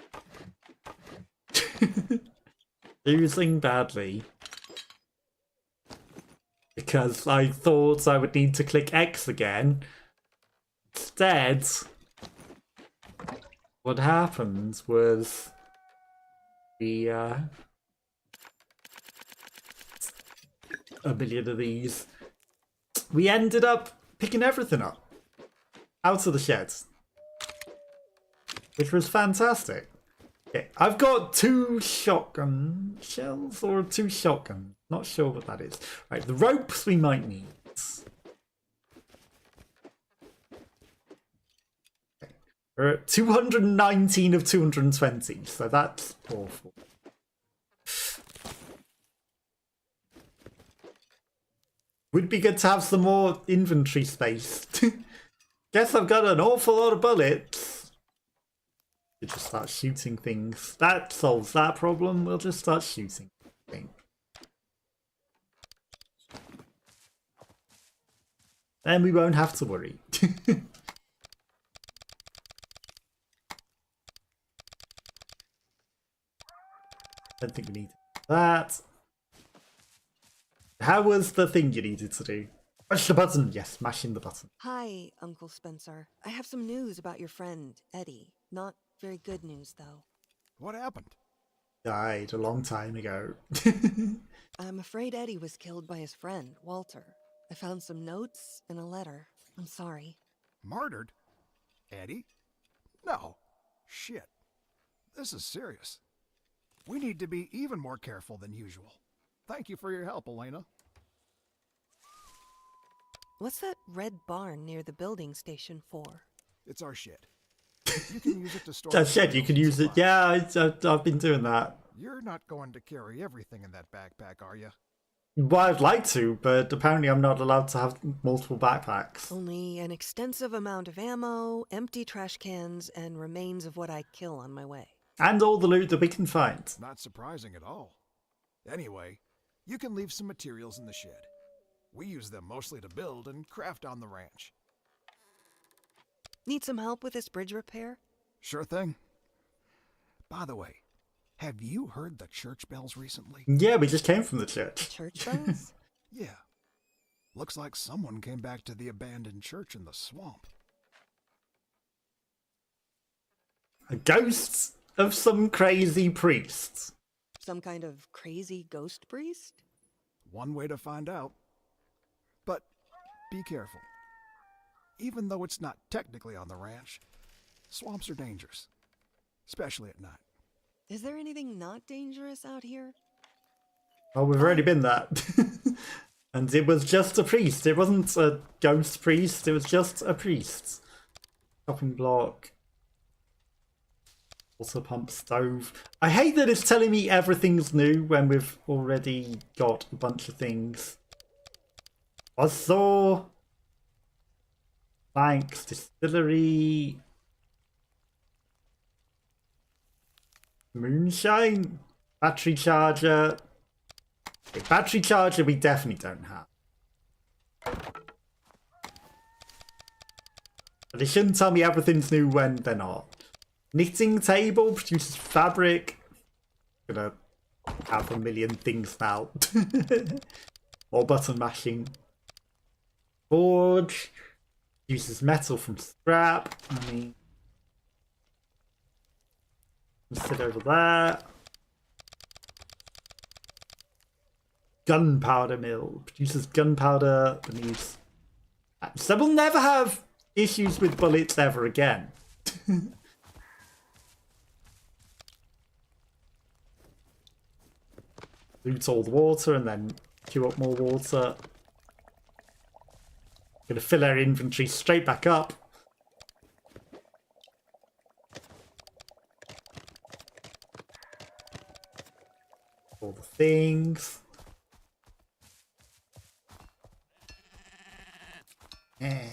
Losing badly. Because I thought I would need to click X again. Instead, what happened was the a million of these. We ended up picking everything up out of the sheds, which was fantastic. Okay, I've got 2 shotgun shells or 2 shotguns. Not sure what that is. Right, the ropes we might need. Okay. We're at 219 of 220, so that's awful. Would be good to have some more inventory space. Guess I've got an awful lot of bullets. You just start shooting things. That solves that problem. We'll just start shooting things. Then we won't have to worry. Don't think we need that. How was the thing you needed to do? Mash the button. Yes, mashing the button. Hi, Uncle Spencer. I have some news about your friend, Eddie. Not very good news, though. What happened? Died a long time ago. I'm afraid Eddie was killed by his friend, Walter. I found some notes and a letter. I'm sorry. Martyred? Eddie? No. Shit. This is serious. We need to be even more careful than usual. Thank you for your help, Elena. What's that red barn near the building station for? It's our shed. You can use it to store... That shed, you can use it. Yeah, I've been doing that. You're not going to carry everything in that backpack, are you? Well, I'd like to, but apparently I'm not allowed to have multiple backpacks. Only an extensive amount of ammo, empty trash cans, and remains of what I kill on my way. And all the loot that we can find. Not surprising at all. Anyway, you can leave some materials in the shed. We use them mostly to build and craft on the ranch. Need some help with this bridge repair? Sure thing. By the way, have you heard the church bells recently? Yeah, we just came from the church. Church bells? Yeah. Looks like someone came back to the abandoned church in the swamp. A ghost of some crazy priest. Some kind of crazy ghost priest? One way to find out. But be careful. Even though it's not technically on the ranch, swamps are dangerous, especially at night. Is there anything not dangerous out here? Well, we've already been there. And it was just a priest. It wasn't a ghost priest. It was just a priest. Chopping block. Water pump stove. I hate that it's telling me everything's new when we've already got a bunch of things. Buzzsaw. Thanks. Distillery. Moonshine. Battery charger. Okay, battery charger we definitely don't have. But they shouldn't tell me everything's new when they're not. Knitting table produces fabric. Gonna have a million things now. Or button mashing. Forge uses metal from scrap. I mean, sit over there. Gunpowder mill produces gunpowder. So we'll never have issues with bullets ever again. Loot all the water and then queue up more water. Gonna fill our inventory straight back up. All the things. Yeah.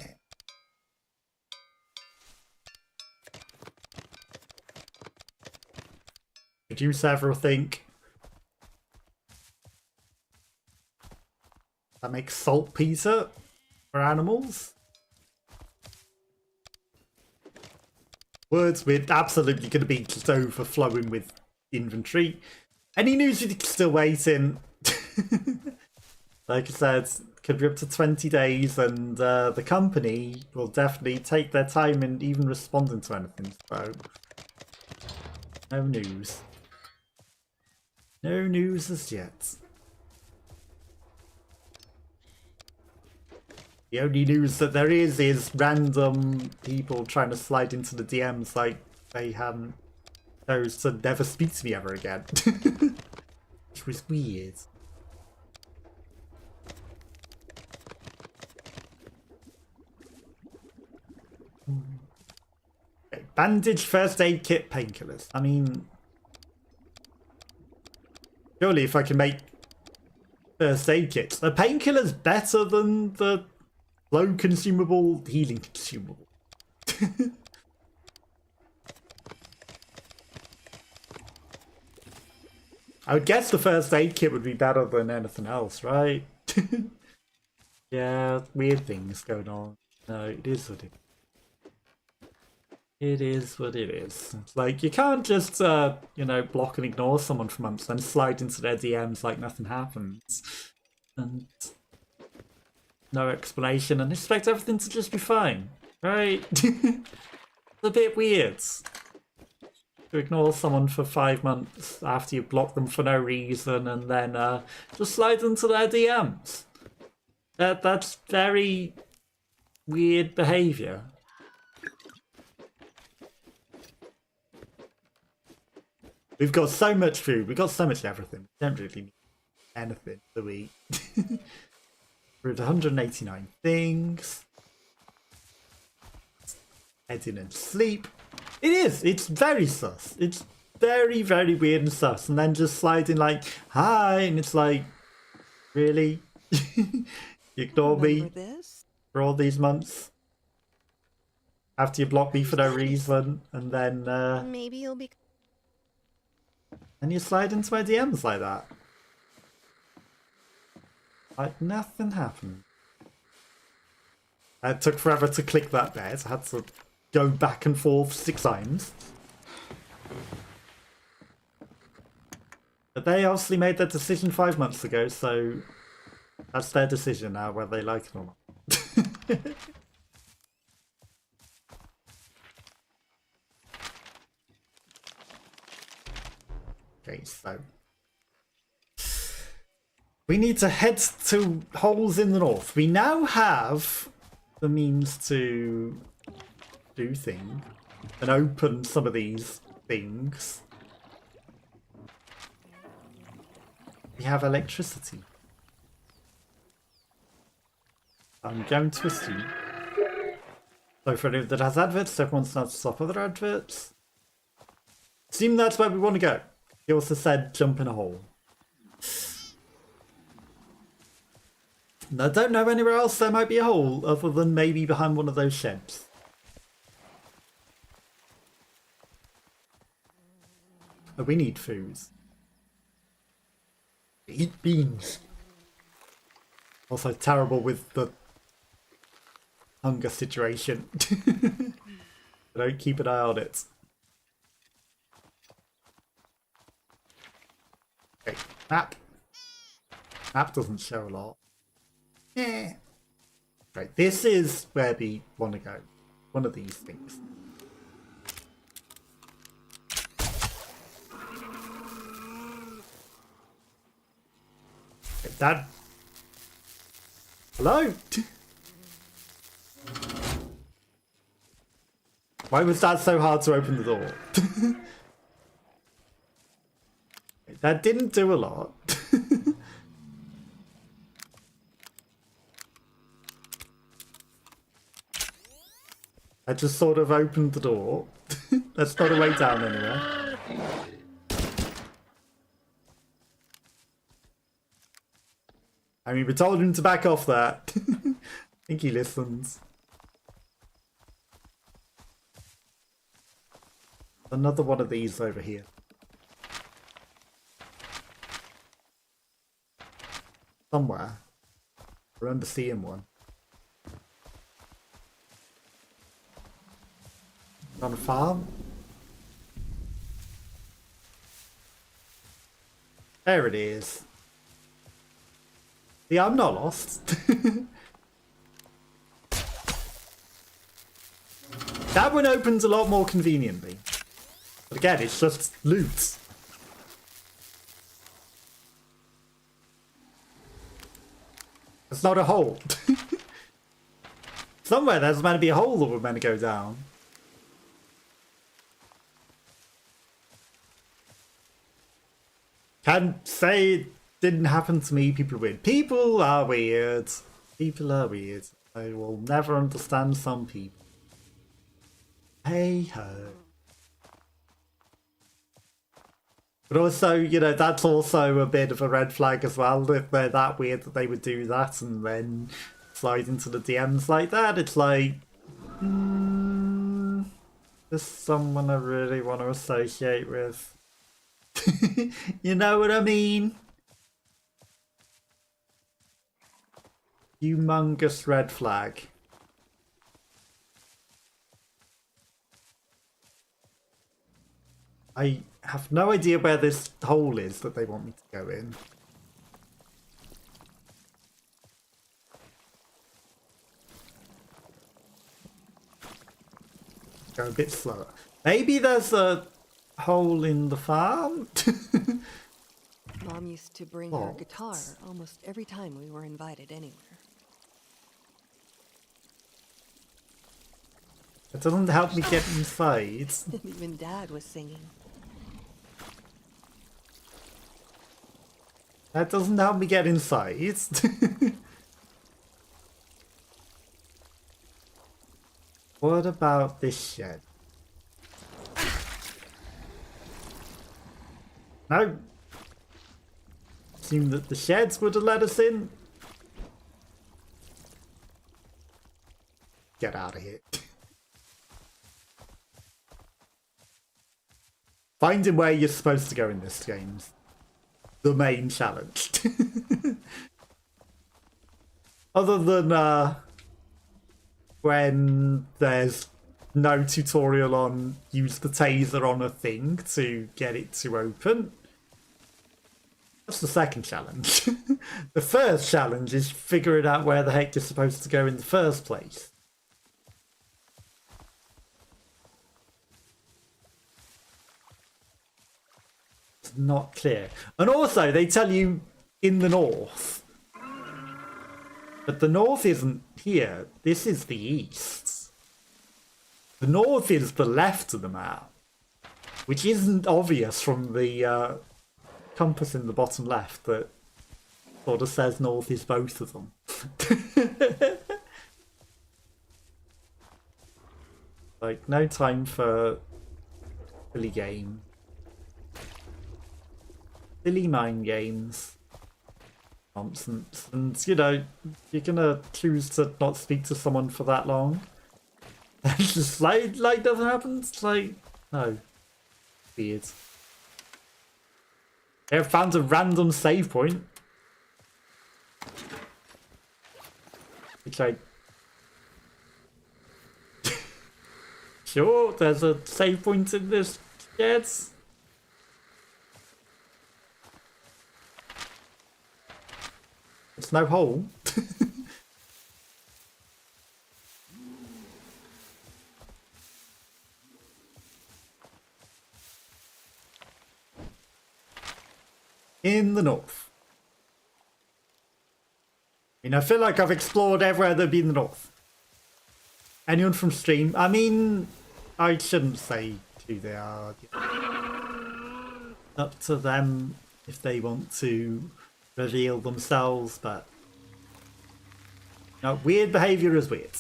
Produce everything. That makes saltpeter for animals. Words, we're absolutely going to be just overflowing with inventory. Any news we're still waiting. Like I said, could be up to 20 days, and the company will definitely take their time in even responding to anything. So, no news. No news as yet. The only news that there is random people trying to slide into the DMs like they chose to never speak to me ever again. Which was weird. Okay, bandage, first aid kit, painkillers. I mean, surely if I can make first aid kits, a painkiller's better than the low consumable healing consumable. I would guess the first aid kit would be better than anything else, right? Yeah, weird things going on. No, it is what it is. It is what it is. It's like, you can't just, you know, block and ignore someone for months and slide into their DMs like nothing happens. And no explanation and expect everything to just be fine, right? It's a bit weird to ignore someone for 5 months after you block them for no reason and then just slide into their DMs. That's very weird behaviour. We've got so much food, we've got so much everything. We don't really need anything, do we? We're at 189 things. Head in and sleep. It is, it's very sus. It's very, very weird and sus. And then just sliding like, hi, and it's like, really? You ignore me for all these months? After you block me for no reason, and then maybe you'll be. And you slide into my DMs like that. Like nothing happened. It took forever to click that bit. I had to go back and forth 6 times. But they obviously made their decision 5 months ago, so that's their decision now, whether they like it or not. Okay, so We need to head to holes in the north. We now have the means to do things and open some of these things. We have electricity. I'm going to assume. So for anyone that has adverts, everyone starts to stop other adverts. Assume that's where we want to go. He also said jump in a hole. And I don't know anywhere else there might be a hole other than maybe behind one of those sheds. Oh, we need food. Eat beans. Also terrible with the hunger situation. Don't keep an eye on it. Okay, map. Map doesn't show a lot. Yeah. Right, this is where we want to go. One of these things. Okay, Dad. Hello? Why was that so hard to open the door? That didn't do a lot. I just sort of opened the door. That's not a way down anywhere. I mean, we told him to back off that. I think he listens. Another one of these over here. Somewhere. I remember seeing one. On a farm? There it is. See, I'm not lost. That one opens a lot more conveniently. But again, it's just loot. It's not a hole. Somewhere there's meant to be a hole that we're meant to go down. Can't say it didn't happen to me. People are weird. People are weird. People are weird. I will never understand some people. Hey ho. But also, you know, that's also a bit of a red flag as well. If they're that weird that they would do that and then slide into the DMs like that, it's like, there's someone I really want to associate with. You know what I mean? Humongous red flag. I have no idea where this hole is that they want me to go in. Go a bit slower. Maybe there's a hole in the farm? Mom used to bring her guitar almost every time we were invited anywhere. It doesn't help me get inside. And even Dad was singing. That doesn't help me get inside. What about this shed? No. Assume that the sheds would have let us in. Get out of here. Finding where you're supposed to go in this game's the main challenge. Other than when there's no tutorial on use the taser on a thing to get it to open. That's the second challenge. The first challenge is figuring out where the heck you're supposed to go in the first place. It's not clear. And also, they tell you in the north. But the north isn't here. This is the east. The north is the left of the map, which isn't obvious from the compass in the bottom left that sort of says north is both of them. Like, no time for silly game. Silly mind games. Nonsense. And, you know, you're gonna choose to not speak to someone for that long. And just like doesn't happen. It's like, no. Weird. They have found a random save point. Which I... Sure, there's a save point in this, kids. It's no hole. In the north. I mean, I feel like I've explored everywhere there'd be in the north. Anyone from stream? I mean, I shouldn't say who they are. Up to them if they want to reveal themselves, but no, weird behaviour is weird.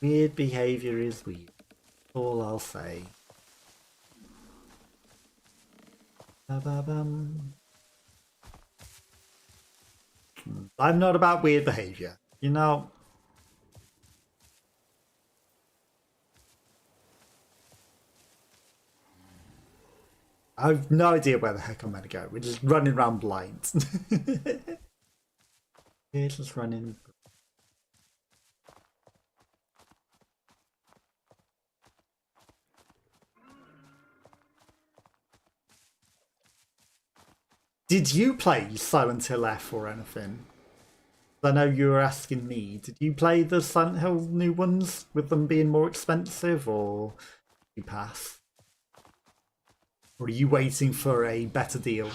Weird behaviour is weird. All I'll say. Ba-ba-bum. I'm not about weird behaviour, you know. I have no idea where the heck I'm going to go. We're just running around blind. We're just running. Did you play Silent Hill F or anything? I know you were asking me. Did you play the Silent Hill new ones with them being more expensive, or did you pass? Or are you waiting for a better deal?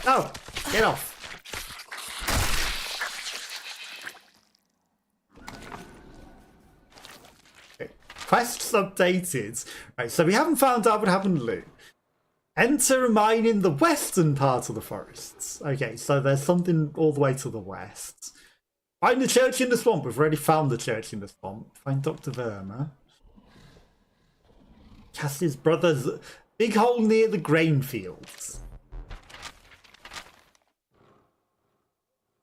Oh, get off. Okay. Quests updated. Right, so we haven't found out what happened to Lou. Enter a mine in the western part of the forests. Okay, so there's something all the way to the west. Find the church in the swamp. We've already found the church in the swamp. Find Dr. Verma. Cassie's brother's big hole near the grain fields.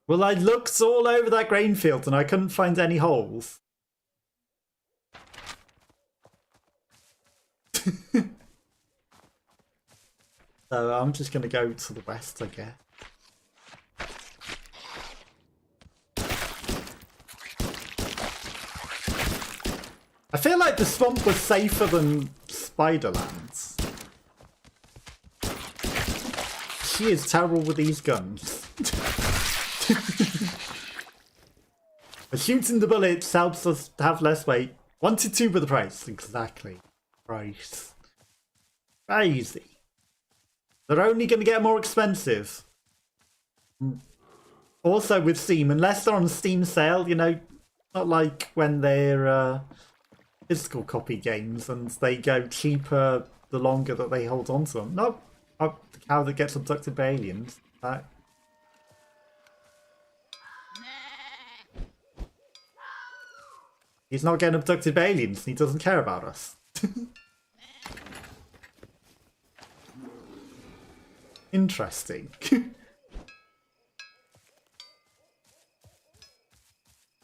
Well, I looked all over that grain field and I couldn't find any holes. So I'm just going to go to the west, I guess. I feel like the swamp was safer than Spiderlands. She is terrible with these guns. But shooting the bullets helps us have less weight. 1 to 2 with the price. Exactly. Price. Crazy. They're only going to get more expensive. Also with Steam, unless they're on Steam sale, you know, not like when they're physical copy games and they go cheaper the longer that they hold on to them. No, oh, the cow that gets abducted by aliens. He's not getting abducted by aliens. He doesn't care about us. Interesting.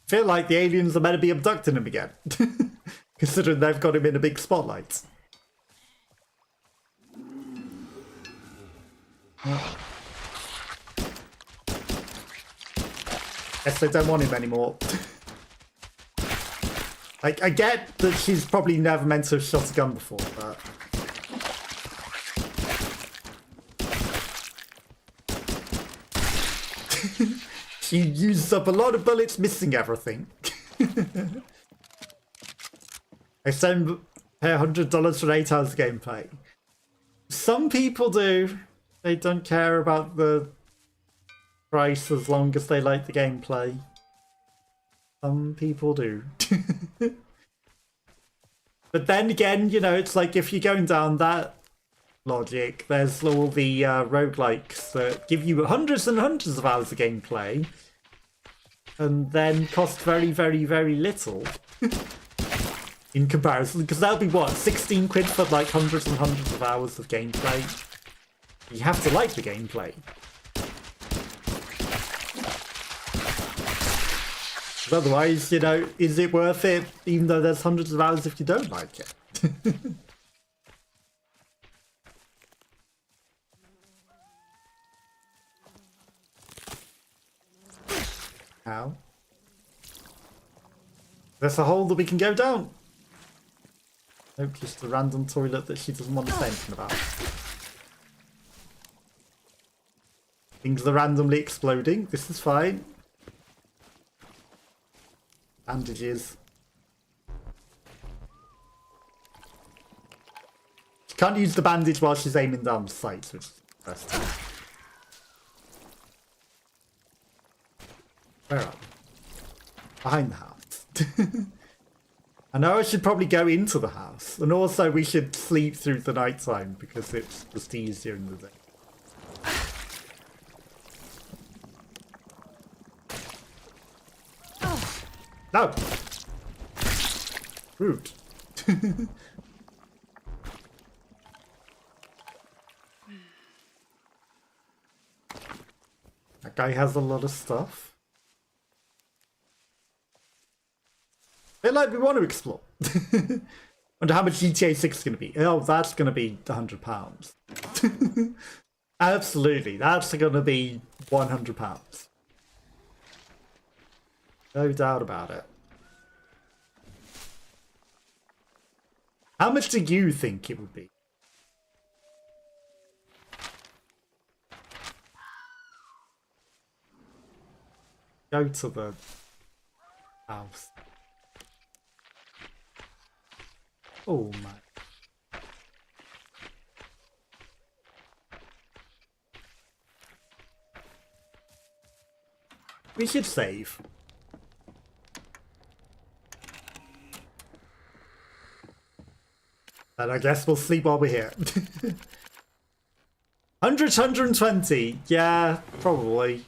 Feel like the aliens are meant to be abducting him again. Considering they've got him in a big spotlight. Guess they don't want him anymore. Like, I get that she's probably never meant to have shot a gun before, but... She uses up a lot of bullets, missing everything. I send pay $100 for 8 hours of gameplay. Some people do. They don't care about the price as long as they like the gameplay. Some people do. But then again, you know, it's like if you're going down that logic, there's all the roguelikes that give you hundreds and hundreds of hours of gameplay and then cost very, very, very little in comparison. Because that'll be what, 16 quid for like hundreds and hundreds of hours of gameplay? You have to like the gameplay. Otherwise, you know, is it worth it even though there's hundreds of hours if you don't like it? How? There's a hole that we can go down. Nope, just a random toilet that she doesn't want to say anything about. Things are randomly exploding. This is fine. Bandages. She can't use the bandage while she's aiming down the sights, which is interesting. Where are we? Behind the house. I know I should probably go into the house. And also we should sleep through the night time because it's just easier in the day. No! Rude. That guy has a lot of stuff. Feel like we want to explore. Wonder how much GTA 6 is going to be. Oh, that's going to be £100. Absolutely, that's going to be £100. No doubt about it. How much do you think it would be? Go to the house. Oh my. We should save. And I guess we'll sleep while we're here. 100, 120. Yeah, probably.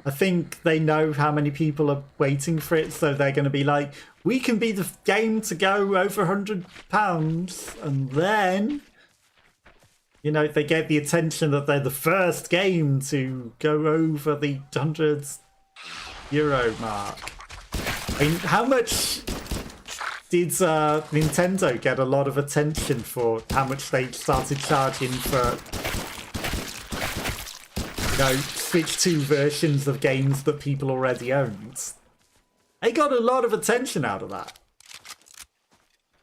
I think they know how many people are waiting for it, so they're going to be like, we can be the game to go over £100. And then, you know, they get the attention that they're the first game to go over the €100 mark. I mean, how much did Nintendo get a lot of attention for how much they started charging for, you know, Switch 2 versions of games that people already owned? They got a lot of attention out of that.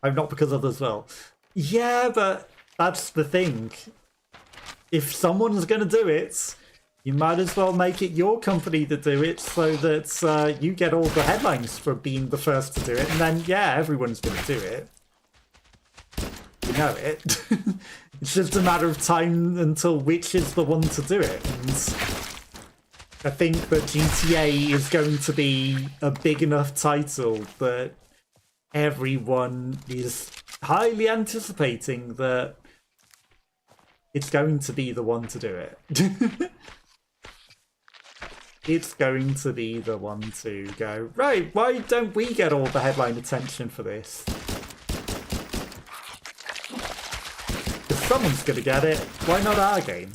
Oh, not because others will. Yeah, but that's the thing. If someone's going to do it, you might as well make it your company to do it so that you get all the headlines for being the first to do it. And then, yeah, everyone's going to do it. You know it. It's just a matter of time until which is the one to do it. And I think that GTA is going to be a big enough title that everyone is highly anticipating that it's going to be the one to do it. It's going to be the one to go, right, why don't we get all the headline attention for this? If someone's going to get it, why not our game?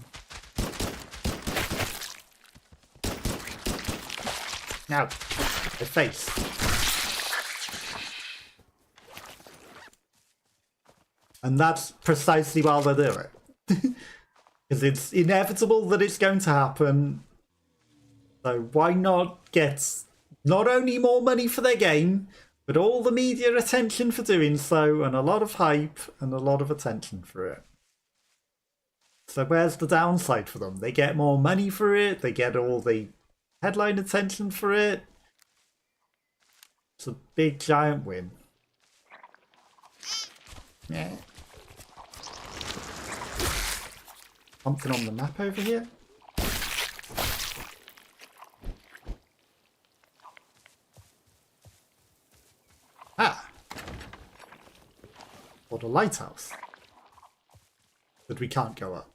Now, the face. And that's precisely why they do it. Because it's inevitable that it's going to happen. So why not get not only more money for their game, but all the media attention for doing so, and a lot of hype and a lot of attention for it. So where's the downside for them? They get more money for it, they get all the headline attention for it. It's a big giant win. Yeah. Something on the map over here. Ah! What a lighthouse. But we can't go up.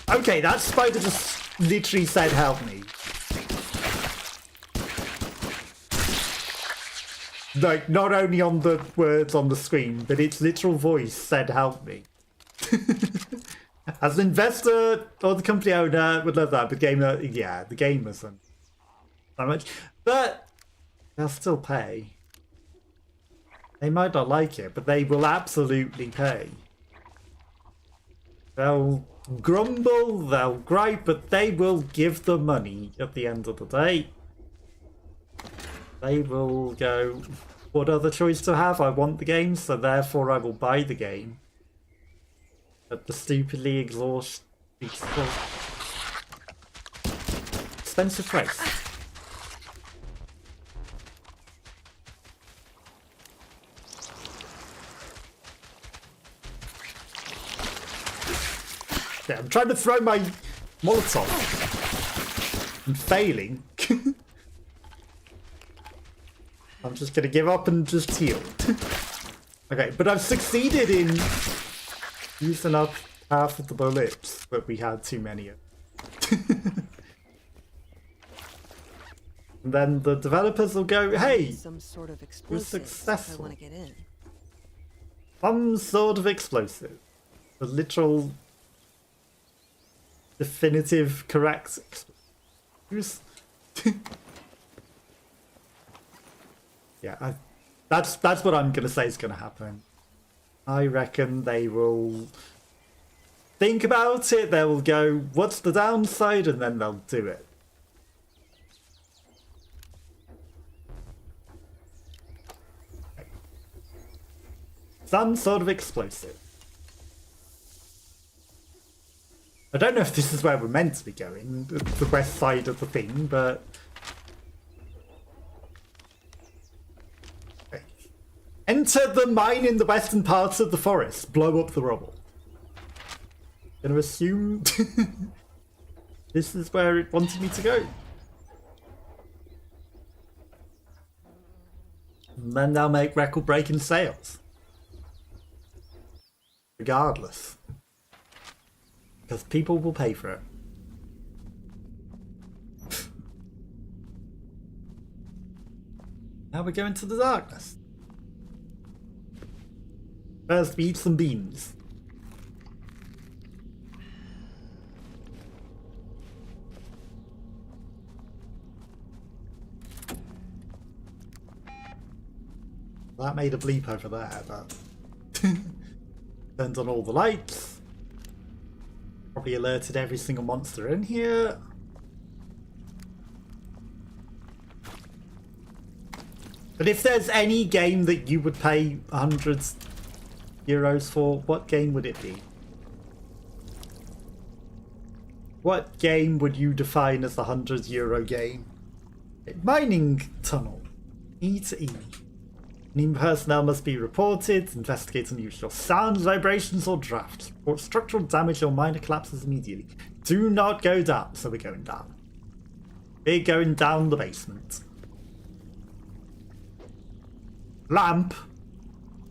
Okay, that spider just literally said help me. Like, not only on the words on the screen, but its literal voice said help me. As an investor or the company owner, would love that, but gamer, yeah, the gamers and so much. But they'll still pay. They might not like it, but they will absolutely pay. They'll grumble, they'll gripe, but they will give the money at the end of the day. They will go, what other choice to have? I want the game, so therefore I will buy the game. At the stupidly expensive price. Yeah, I'm trying to throw my Molotov. I'm failing. I'm just gonna give up and just heal. Okay, but I've succeeded in using up half of the bullets, but we had too many of them. And then the developers will go, hey, some sort of we're explosive. I successful. want to get in. Some sort of explosive. The literal definitive correct explosive. Yeah, that's what I'm gonna say is gonna happen. I reckon they will think about it, they'll go, what's the downside, and then they'll do it. Some sort of explosive. I don't know if this is where we're meant to be going, the west side of the thing, but... Okay. Enter the mine in the western parts of the forest. Blow up the rubble. Gonna assume this is where it wanted me to go. And then they'll make record-breaking sales. Regardless. Because people will pay for it. Now we go into the darkness. First, we eat some beans. That made a bleep over there, but... Turned on all the lights. Probably alerted every single monster in here. But if there's any game that you would pay €100 for, what game would it be? What game would you define as the €100 game? Mining tunnel. E to E. New personnel must be reported. Investigate unusual sounds, vibrations, or drafts. Report structural damage or minor collapses immediately. Do not go down. So we're going down. We're going down the basement. Lamp.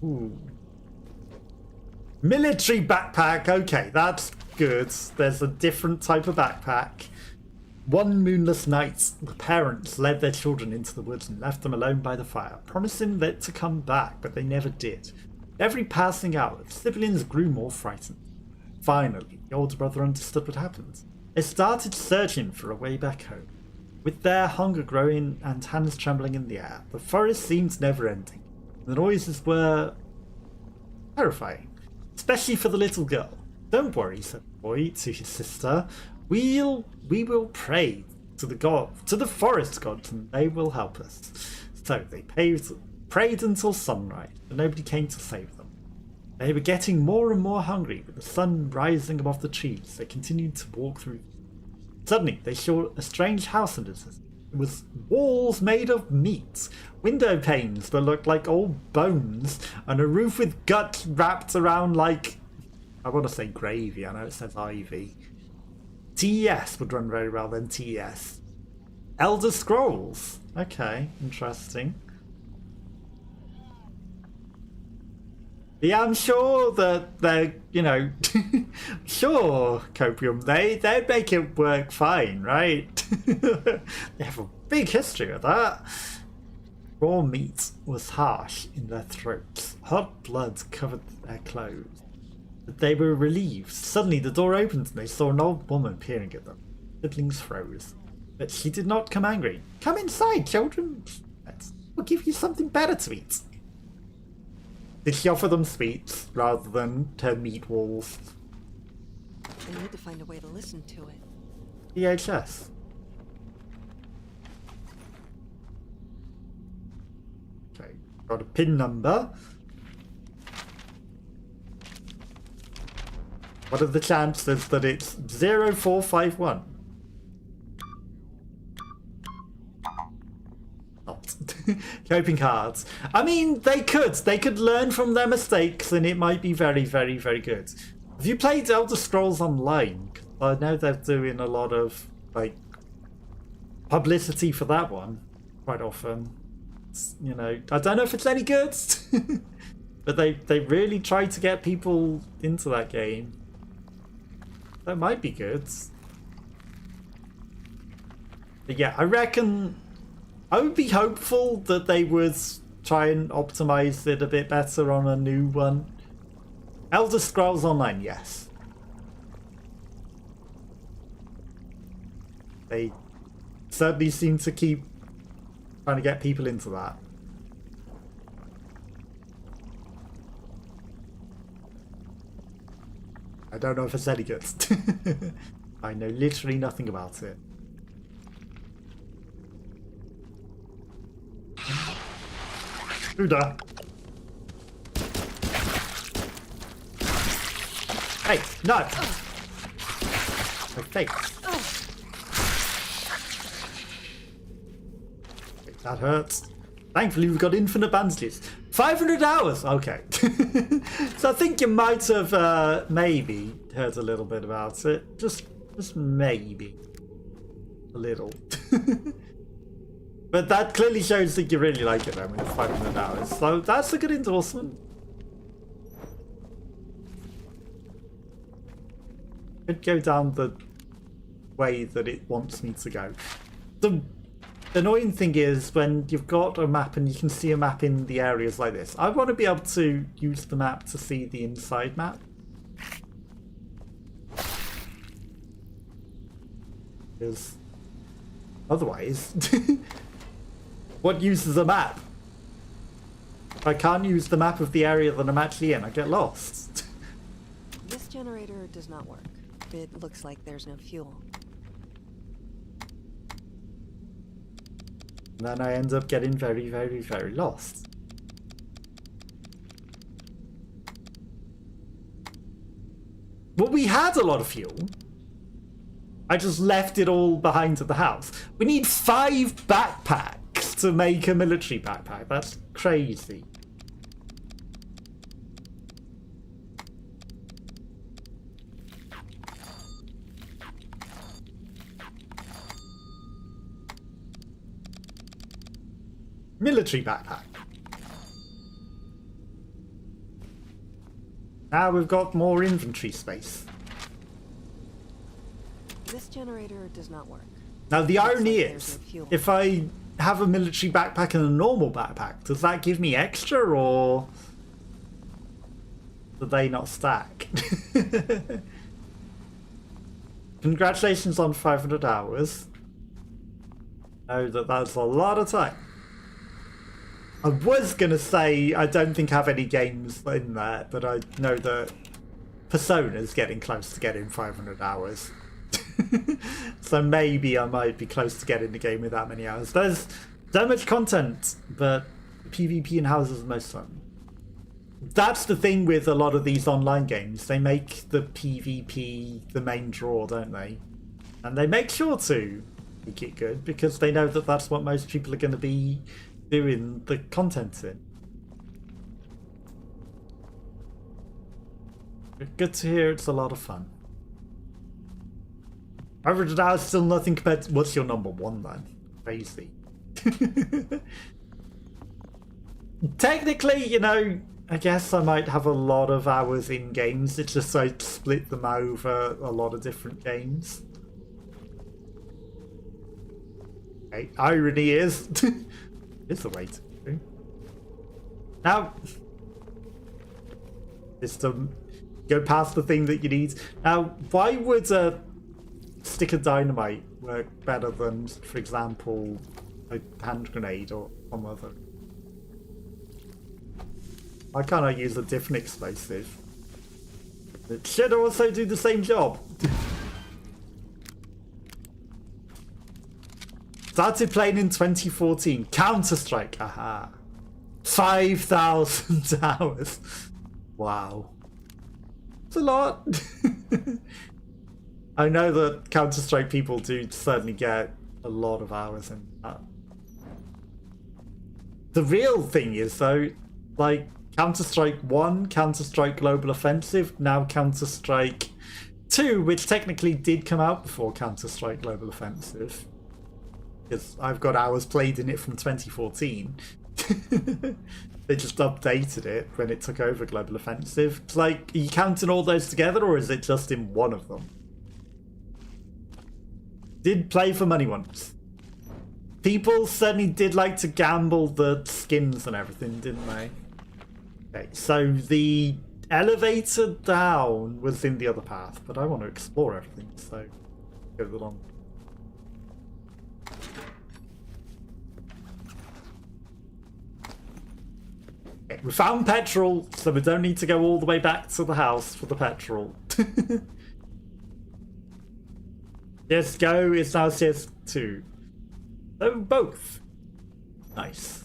Ooh. Military backpack. Okay, that's good. There's a different type of backpack. One moonless night, the parents led their children into the woods and left them alone by the fire, promising that to come back, but they never did. Every passing hour, the siblings grew more frightened. Finally, the older brother understood what happened. They started searching for a way back home. With their hunger growing and hands trembling in the air, the forest seemed never-ending. The noises were terrifying, especially for the little girl. Don't worry, said the boy to his sister. We will pray to the forest gods, and they will help us. So they prayed until sunrise, but nobody came to save them. They were getting more and more hungry, with the sun rising above the trees. They continued to walk through. Suddenly, they saw a strange house under them. It was walls made of meat, window panes that looked like old bones, and a roof with guts wrapped around like, I want to say gravy, I know it says ivy. TES would run very well then, TES. Elder Scrolls. Okay, interesting. Yeah, I'm sure that they're, you know, sure, Copium, they'd make it work fine, right? They have a big history of that. Raw meat was harsh in their throats. Hot blood covered their clothes. But they were relieved. Suddenly the door opened and they saw an old woman peering at them. Siblings froze. But she did not come angry. Come inside, children. We'll give you something better to eat. Did she offer them sweets rather than her meat walls? I need to find a way to listen to it. VHS. Okay, got a pin number. What are the chances that it's 0451? Not. Coping cards. I mean, they could learn from their mistakes and it might be very, very, very good. Have you played Elder Scrolls Online? 'Cause I know they're doing a lot of, like, publicity for that one quite often. It's, you know, I don't know if it's any good, but they really try to get people into that game. That might be good. But yeah, I reckon I would be hopeful that they would try and optimize it a bit better on a new one. Elder Scrolls Online, yes. They certainly seem to keep trying to get people into that. I don't know if it's any good. I know literally nothing about it. Buddha. Hey, no! My face. That hurts. Thankfully, we've got infinite bandages. 500 hours! Okay. So I think you might have maybe heard a little bit about it. Just maybe. A little. But that clearly shows that you really like it then with 500 hours. So that's a good endorsement. Could go down the way that it wants me to go. The annoying thing is when you've got a map and you can see a map in the areas like this. I want to be able to use the map to see the inside map. Because otherwise, what use is a map? If I can't use the map of the area that I'm actually in, I get lost. This generator does not work. It looks like there's no fuel. And then I end up getting very, very, very lost. Well, we had a lot of fuel. I just left it all behind at the house. We need 5 backpacks to make a military backpack. That's crazy. Military backpack. Now we've got more inventory space. This generator does not work. Now the irony like there's is, no fuel. if I have a military backpack and a normal backpack, does that give me extra or do they not stack? Congratulations on 500 hours. Know that that's a lot of time. I was gonna say I don't think I have any games in there, but I know that Persona's getting close to getting 500 hours. So maybe I might be close to getting the game with that many hours. There's so much content, but PvP in houses is most fun. That's the thing with a lot of these online games. They make the PvP the main draw, don't they? And they make sure to make it good because they know that that's what most people are going to be doing the content in. Good to hear it's a lot of fun. 100 hours still nothing compared to... What's your number one then? Crazy. Technically, you know, I guess I might have a lot of hours in games. It's just I split them over a lot of different games. Okay, irony is... it's the way to do. Now... just go past the thing that you need. Now, why would a stick of dynamite work better than, for example, a hand grenade or some other? Why can't I use a different explosive? It should also do the same job. Started playing in 2014. Counter-Strike. Aha. 5,000 hours. Wow. It's a lot. I know that Counter-Strike people do certainly get a lot of hours in that. The real thing is, though, like, Counter-Strike 1, Counter-Strike Global Offensive, now Counter-Strike 2, which technically did come out before Counter-Strike Global Offensive. Because I've got hours played in it from 2014. They just updated it when it took over Global Offensive. It's like, are you counting all those together, or is it just in one of them? Did play for money once. People certainly did like to gamble the skins and everything, didn't they? Okay, so the elevator down was in the other path, but I want to explore everything, so go along. Okay, we found petrol, so we don't need to go all the way back to the house for the petrol. CSGO is now CS2. Oh, both. Nice.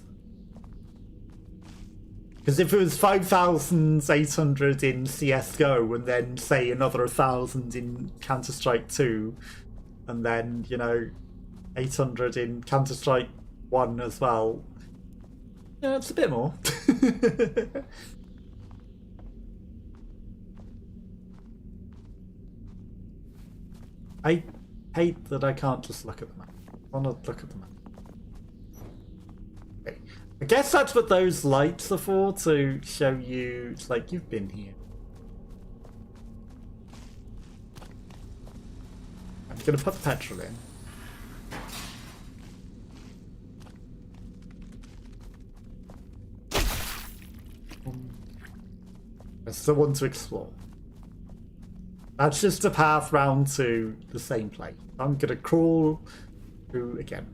Because if it was 5,800 in CSGO and then, say, another 1,000 in Counter-Strike 2, and then, you know, 800 in Counter-Strike 1 as well, yeah, it's a bit more. I hate that I can't just look at the map. I want to look at the map. Okay. I guess that's what those lights are for, to show you, it's like, you've been here. I'm going to put the petrol in. I still want to explore. That's just a path round to the same place. I'm going to crawl through again.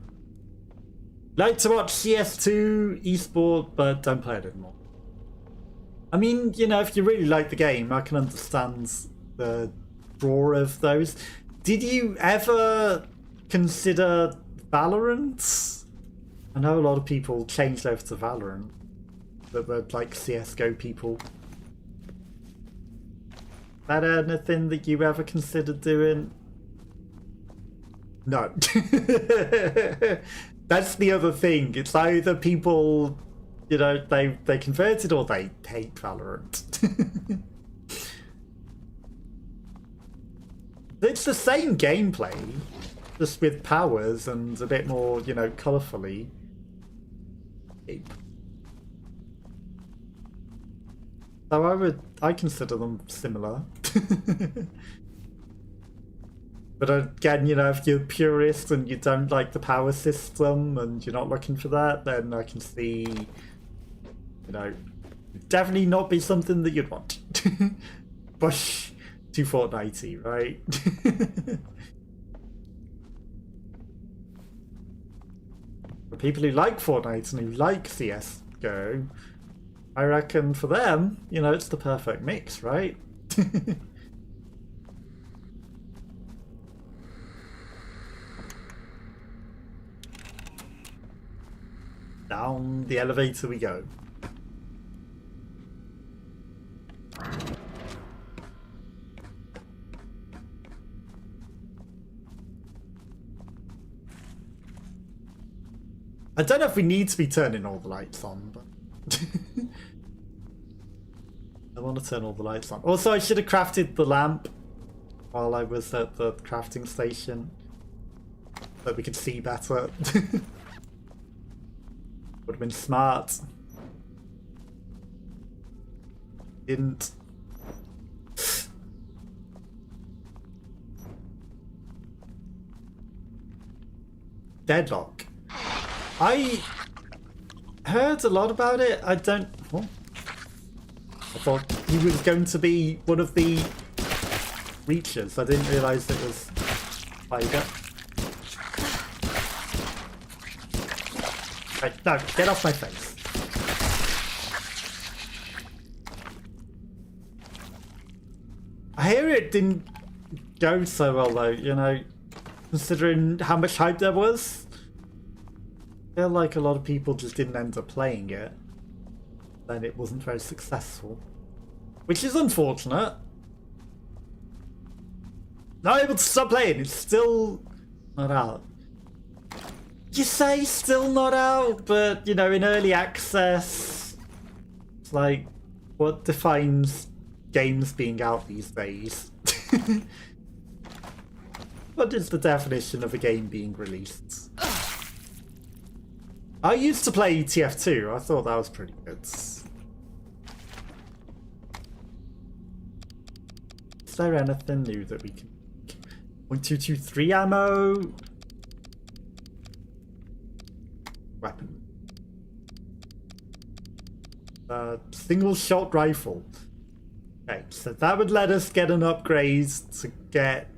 Like to watch CS2 esport, but don't play it anymore. I mean, you know, if you really like the game, I can understand the draw of those. Did you ever consider Valorant? I know a lot of people changed over to Valorant that were like CSGO people. Is that anything that you ever considered doing? No. That's the other thing. It's either people, you know, they converted or they hate Valorant. It's the same gameplay, just with powers and a bit more, you know, colourfully. So I consider them similar. But again, you know, if you're a purist and you don't like the power system and you're not looking for that, then I can see, you know, definitely not be something that you'd want. Push to Fortnite, right? For people who like Fortnite and who like CSGO, I reckon for them, you know, it's the perfect mix, right? Down the elevator we go. I don't know if we need to be turning all the lights on, but I want to turn all the lights on. Also, I should have crafted the lamp while I was at the crafting station so that we could see better. Would have been smart. Didn't. Deadlock. I heard a lot about it. I don't. What? I thought he was going to be one of the reachers. I didn't realise it was Tiger. Right, no, get off my face. I hear it didn't go so well though, you know, considering how much hype there was. I feel like a lot of people just didn't end up playing it. Then it wasn't very successful. Which is unfortunate. Not able to stop playing, it's still not out. You say still not out, but you know, in early access, it's like what defines games being out these days? What is the definition of a game being released? I used to play TF2, I thought that was pretty good. Is there anything new that we can... 1223 ammo? Weapon. Single shot rifle. Okay, so that would let us get an upgrade to get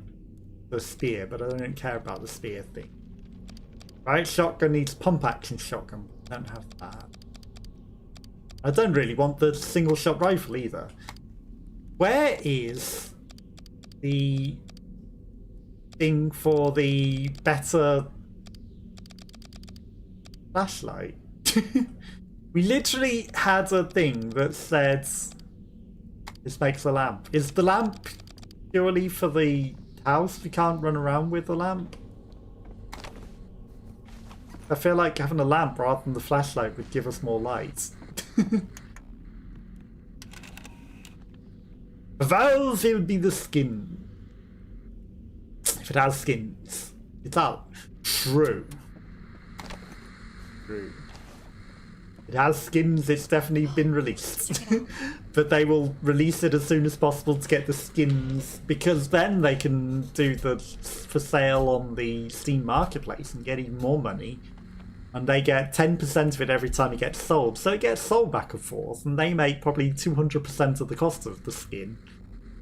the spear, but I don't care about the spear thing. Right, shotgun needs pump action shotgun. I don't have that. I don't really want the single shot rifle either. Where is the thing for the better flashlight? We literally had a thing that said this makes a lamp. Is the lamp purely for the house? We can't run around with the lamp? I feel like having a lamp rather than the flashlight would give us more light. For Valve, it would be the skin. If it has skins. It's out. True. True. It has skins, it's definitely been released. But they will release it as soon as possible to get the skins, because then they can do the for sale on the Steam Marketplace and get even more money. And they get 10% of it every time it gets sold. So it gets sold back and forth, and they make probably 200% of the cost of the skin.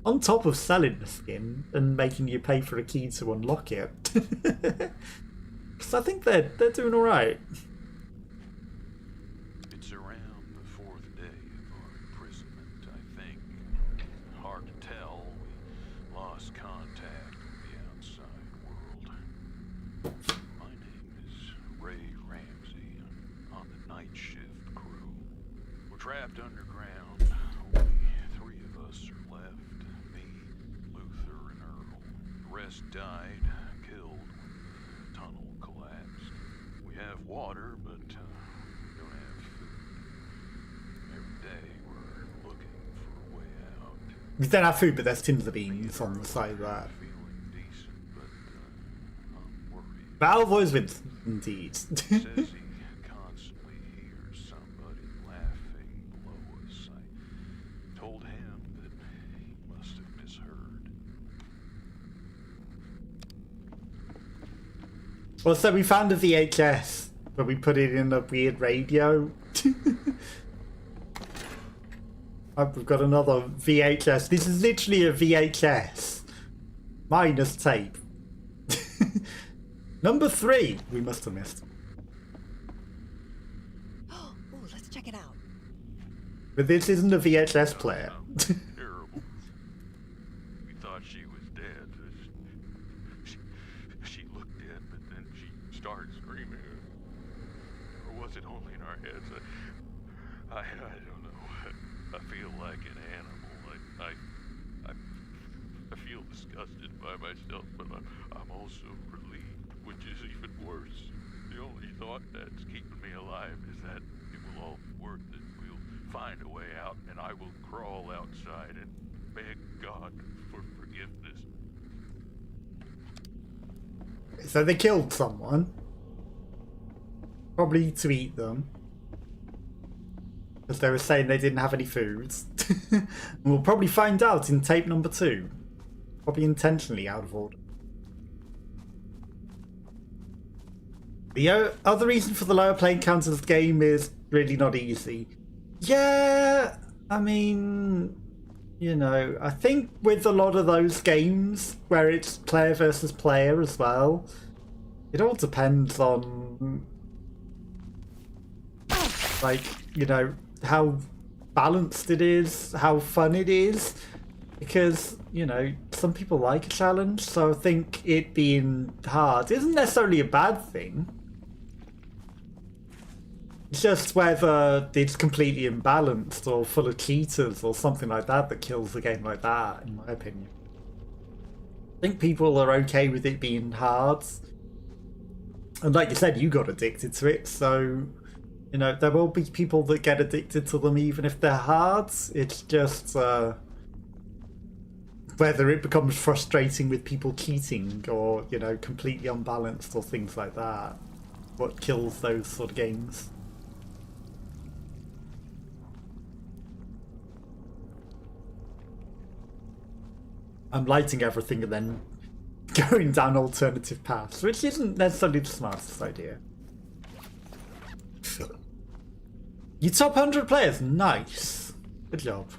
On top of selling the skin and making you pay for a key to unlock it. Because I think they're doing alright. It's around the fourth day of our imprisonment, I think. Hard to tell. We lost contact with the outside world. My name is Ray Ramsey. I'm on the night shift crew. We're trapped underground. Only 3 of us are left. Me, Luther, and Earl. The rest died, killed when the tunnel collapsed. We have water, but we don't have food. Every day we're looking for a way out. We don't have food, but there's tins of beans on the side of that. Feeling decent, but I'm worried. Valve always wins, indeed. Says he constantly hears somebody laughing below us. I told him that he must have misheard. Well, so we found a VHS, but we put it in a weird radio. We've got another VHS. This is literally a VHS. Minus tape. Number 3. We must have missed. Oh, let's check it out. But this isn't a VHS player. Terrible. We thought she was dead. She looked dead, but then she started screaming. Or was it only in our heads? I don't know. I feel like an animal. I feel disgusted by myself, but I'm also relieved, which is even worse. The only thought that's keeping me alive is that it will all be worth it. We'll find a way out, and I will crawl outside and beg God for forgiveness. So they killed someone. Probably to eat them. Because they were saying they didn't have any food. We'll probably find out in tape number 2. Probably intentionally out of order. The other reason for the lower playing count of the game is really not easy. Yeah, I mean, you know, I think with a lot of those games where it's player versus player as well, it all depends on, like, you know, how balanced it is, how fun it is, because, you know, some people like a challenge, so I think it being hard isn't necessarily a bad thing. It's just whether it's completely imbalanced or full of cheaters or something like that that kills a game like that, in my opinion. I think people are okay with it being hard. And like you said, you got addicted to it, so, you know, there will be people that get addicted to them even if they're hard. It's just whether it becomes frustrating with people cheating or, you know, completely unbalanced or things like that. What kills those sort of games. I'm lighting everything and then going down alternative paths, which isn't necessarily the smartest idea. You top 100 players, nice. Good job.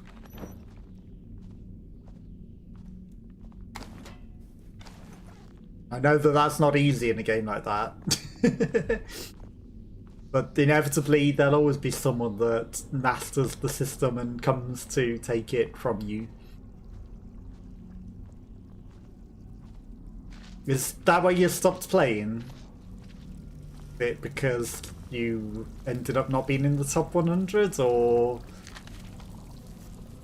I know that that's not easy in a game like that. But inevitably there'll always be someone that masters the system and comes to take it from you. Is that why you stopped playing? It because you ended up not being in the top 100, or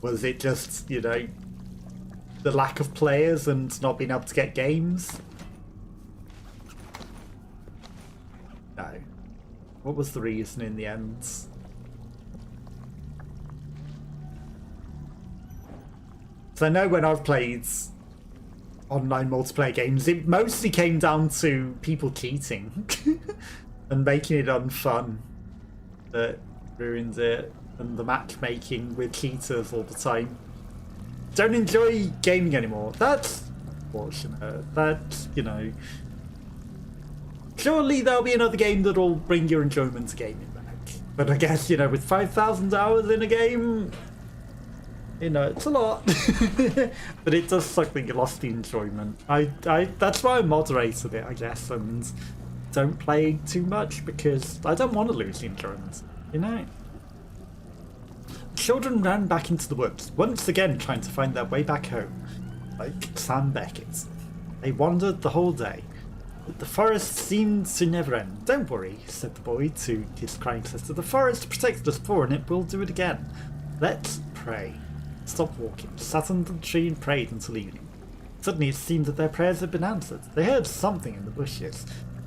was it just, you know, the lack of players and not being able to get games? No. What was the reason in the end? So I know when I've played online multiplayer games, it mostly came down to people cheating and making it unfun that ruins it, and the matchmaking with cheaters all the time. Don't enjoy gaming anymore. That's unfortunate. That's, you know, surely there'll be another game that'll bring your enjoyment to gaming back. But I guess, you know, with 5,000 hours in a game, you know, it's a lot. But it does suck that you lost the enjoyment. That's why I moderated it, I guess, and don't play too much, because I don't want to lose the enjoyment, you know? Children ran back into the woods, once again trying to find their way back home, like Sam Beckett. They wandered the whole day, but the forest seemed to never end. Don't worry, said the boy to his crying sister. The forest protected us before, and it will do it again. Let's pray. Stopped walking, sat under the tree and prayed until evening. Suddenly it seemed that their prayers had been answered. They heard something in the bushes.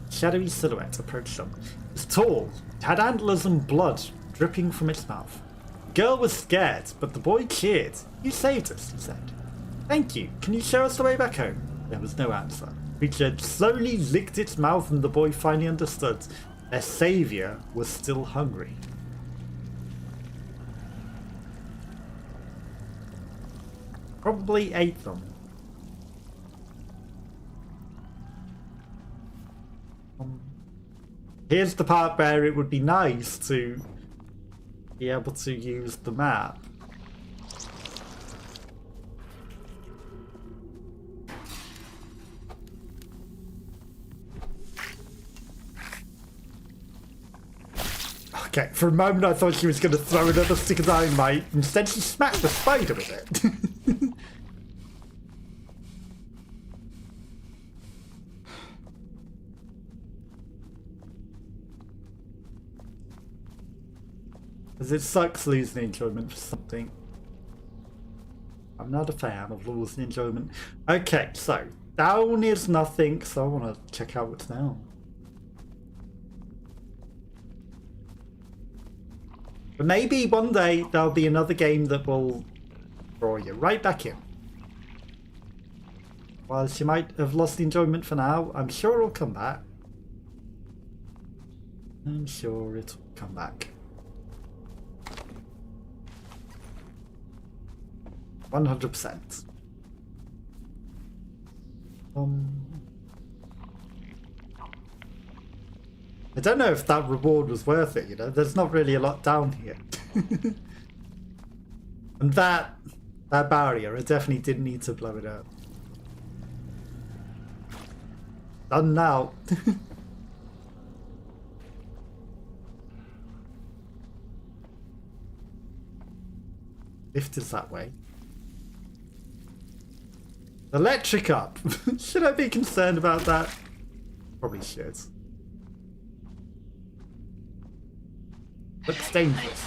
A shadowy silhouette approached them. It was tall, it had antlers and blood dripping from its mouth. The girl was scared, but the boy cheered. You saved us, he said. Thank you. Can you show us the way back home? There was no answer. The creature slowly licked its mouth, and the boy finally understood. Their saviour was still hungry. Probably ate them. Here's the part where it would be nice to be able to use the map. Okay, for a moment I thought she was going to throw another stick of dynamite. Instead she smacked the spider with it. Because it sucks losing enjoyment for something. I'm not a fan of losing enjoyment. Okay, so down is nothing, so I want to check out what's down. But maybe one day there'll be another game that will draw you right back in. Whilst you might have lost enjoyment for now, I'm sure it'll come back. I'm sure it'll come back. 100%. I don't know if that reward was worth it, you know? There's not really a lot down here. And that barrier, I definitely didn't need to blow it up. Done now. Lift is that way. Electric up. Should I be concerned about that? Probably should. Looks dangerous.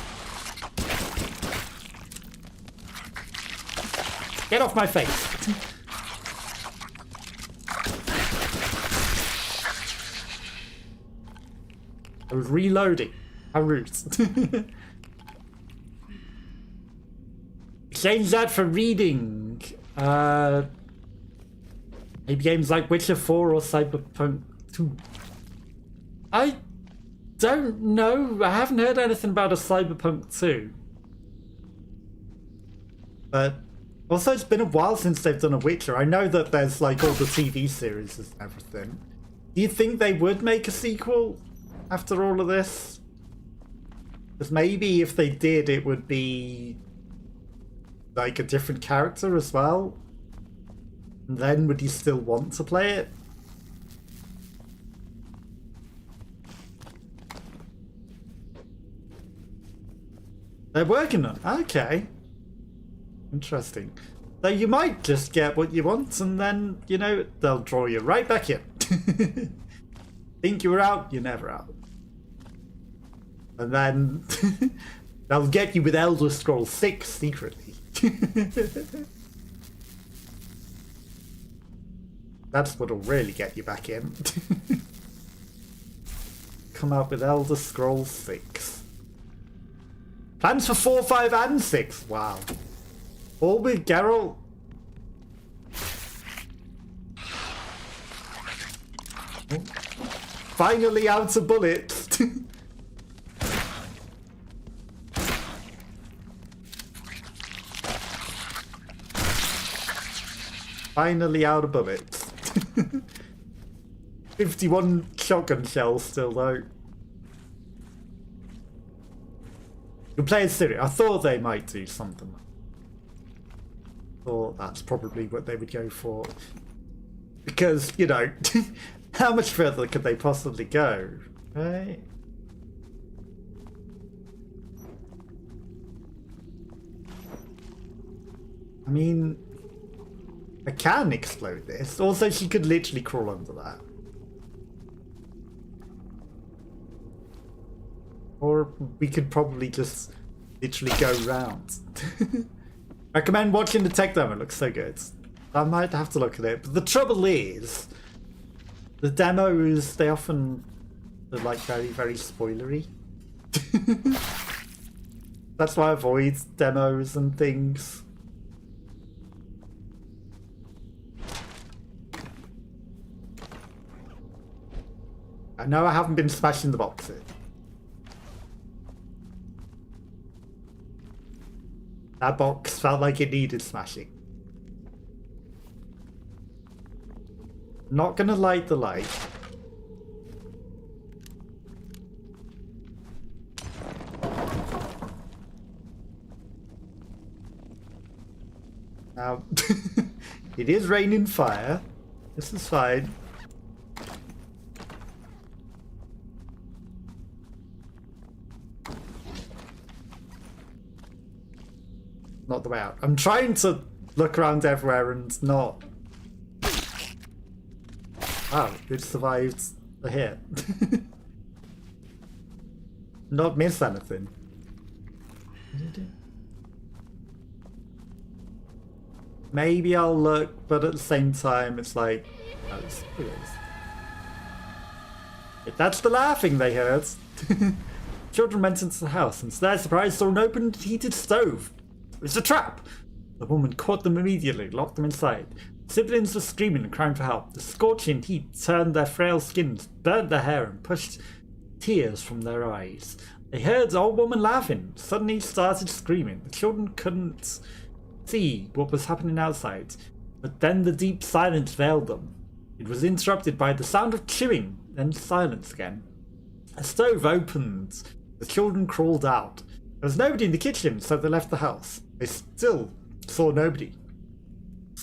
Get off my face. I was reloading. How rude. Change that for reading. Maybe games like Witcher 4 or Cyberpunk 2. I don't know. I haven't heard anything about a Cyberpunk 2. But also it's been a while since they've done a Witcher. I know that there's like all the TV series and everything. Do you think they would make a sequel after all of this? Because maybe if they did, it would be like a different character as well. And then would you still want to play it? They're working on it. Okay. Interesting. So you might just get what you want and then, you know, they'll draw you right back in. Think you were out, you're never out. And then they'll get you with Elder Scrolls 6 secretly. That's what'll really get you back in. Come out with Elder Scrolls 6. Plans for 4, 5, and 6. Wow. All with Geralt. Oh. Finally out of bullets. Finally out of bullets. 51 shotgun shells still though. You can play as Syria. I thought they might do something. Thought that's probably what they would go for. Because, you know, how much further could they possibly go? Right? I mean, I can explode this. Also, she could literally crawl under that. Or we could probably just literally go round. Recommend watching the tech demo, it looks so good. I might have to look at it. But the trouble is, the demos, they often are like very, very spoilery. That's why I avoid demos and things. I know I haven't been smashing the boxes. That box felt like it needed smashing. Not gonna light the light. Now, it is raining fire. This is fine. Not the way out. I'm trying to look around everywhere and not... Wow, it survived the hit. Not miss anything. Maybe I'll look, but at the same time, it's like, oh, it's, that's the laughing they heard. Children went into the house and to their surprise saw an open heated stove. It's a trap! The woman caught them immediately, locked them inside. Siblings were screaming and crying for help. The scorching heat turned their frail skins, burnt their hair, and pushed tears from their eyes. They heard the old woman laughing, suddenly started screaming. The children couldn't see what was happening outside, but then the deep silence veiled them. It was interrupted by the sound of chewing, then silence again. A stove opened. The children crawled out. There was nobody in the kitchen, so they left the house. They still saw nobody.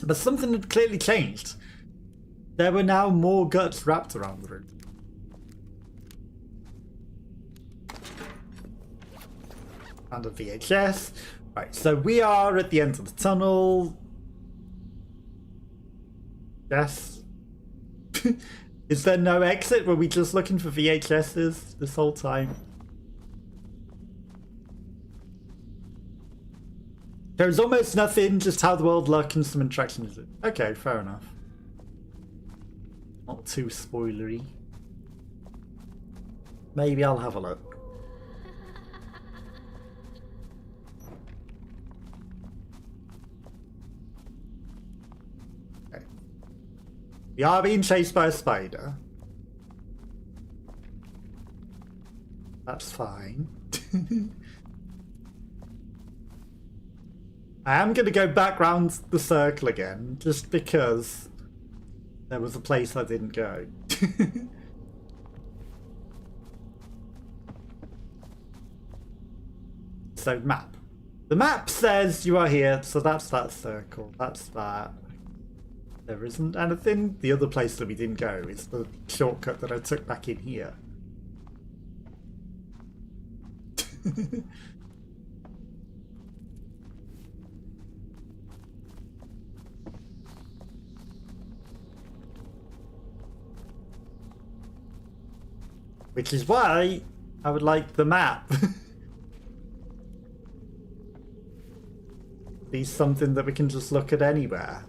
But something had clearly changed. There were now more guts wrapped around the room. And a VHS. Right, so we are at the end of the tunnel. Yes. Is there no exit? Were we just looking for VHSs this whole time? There's almost nothing, just how the world look and some interactions. Okay, fair enough. Not too spoilery. Maybe I'll have a look. Okay. We are being chased by a spider. That's fine. I am going to go back round the circle again, just because there was a place I didn't go. So, map. The map says you are here, so that's that circle. That's that. There isn't anything. The other place that we didn't go is the shortcut that I took back in here. Which is why I would like the map. Be something that we can just look at anywhere.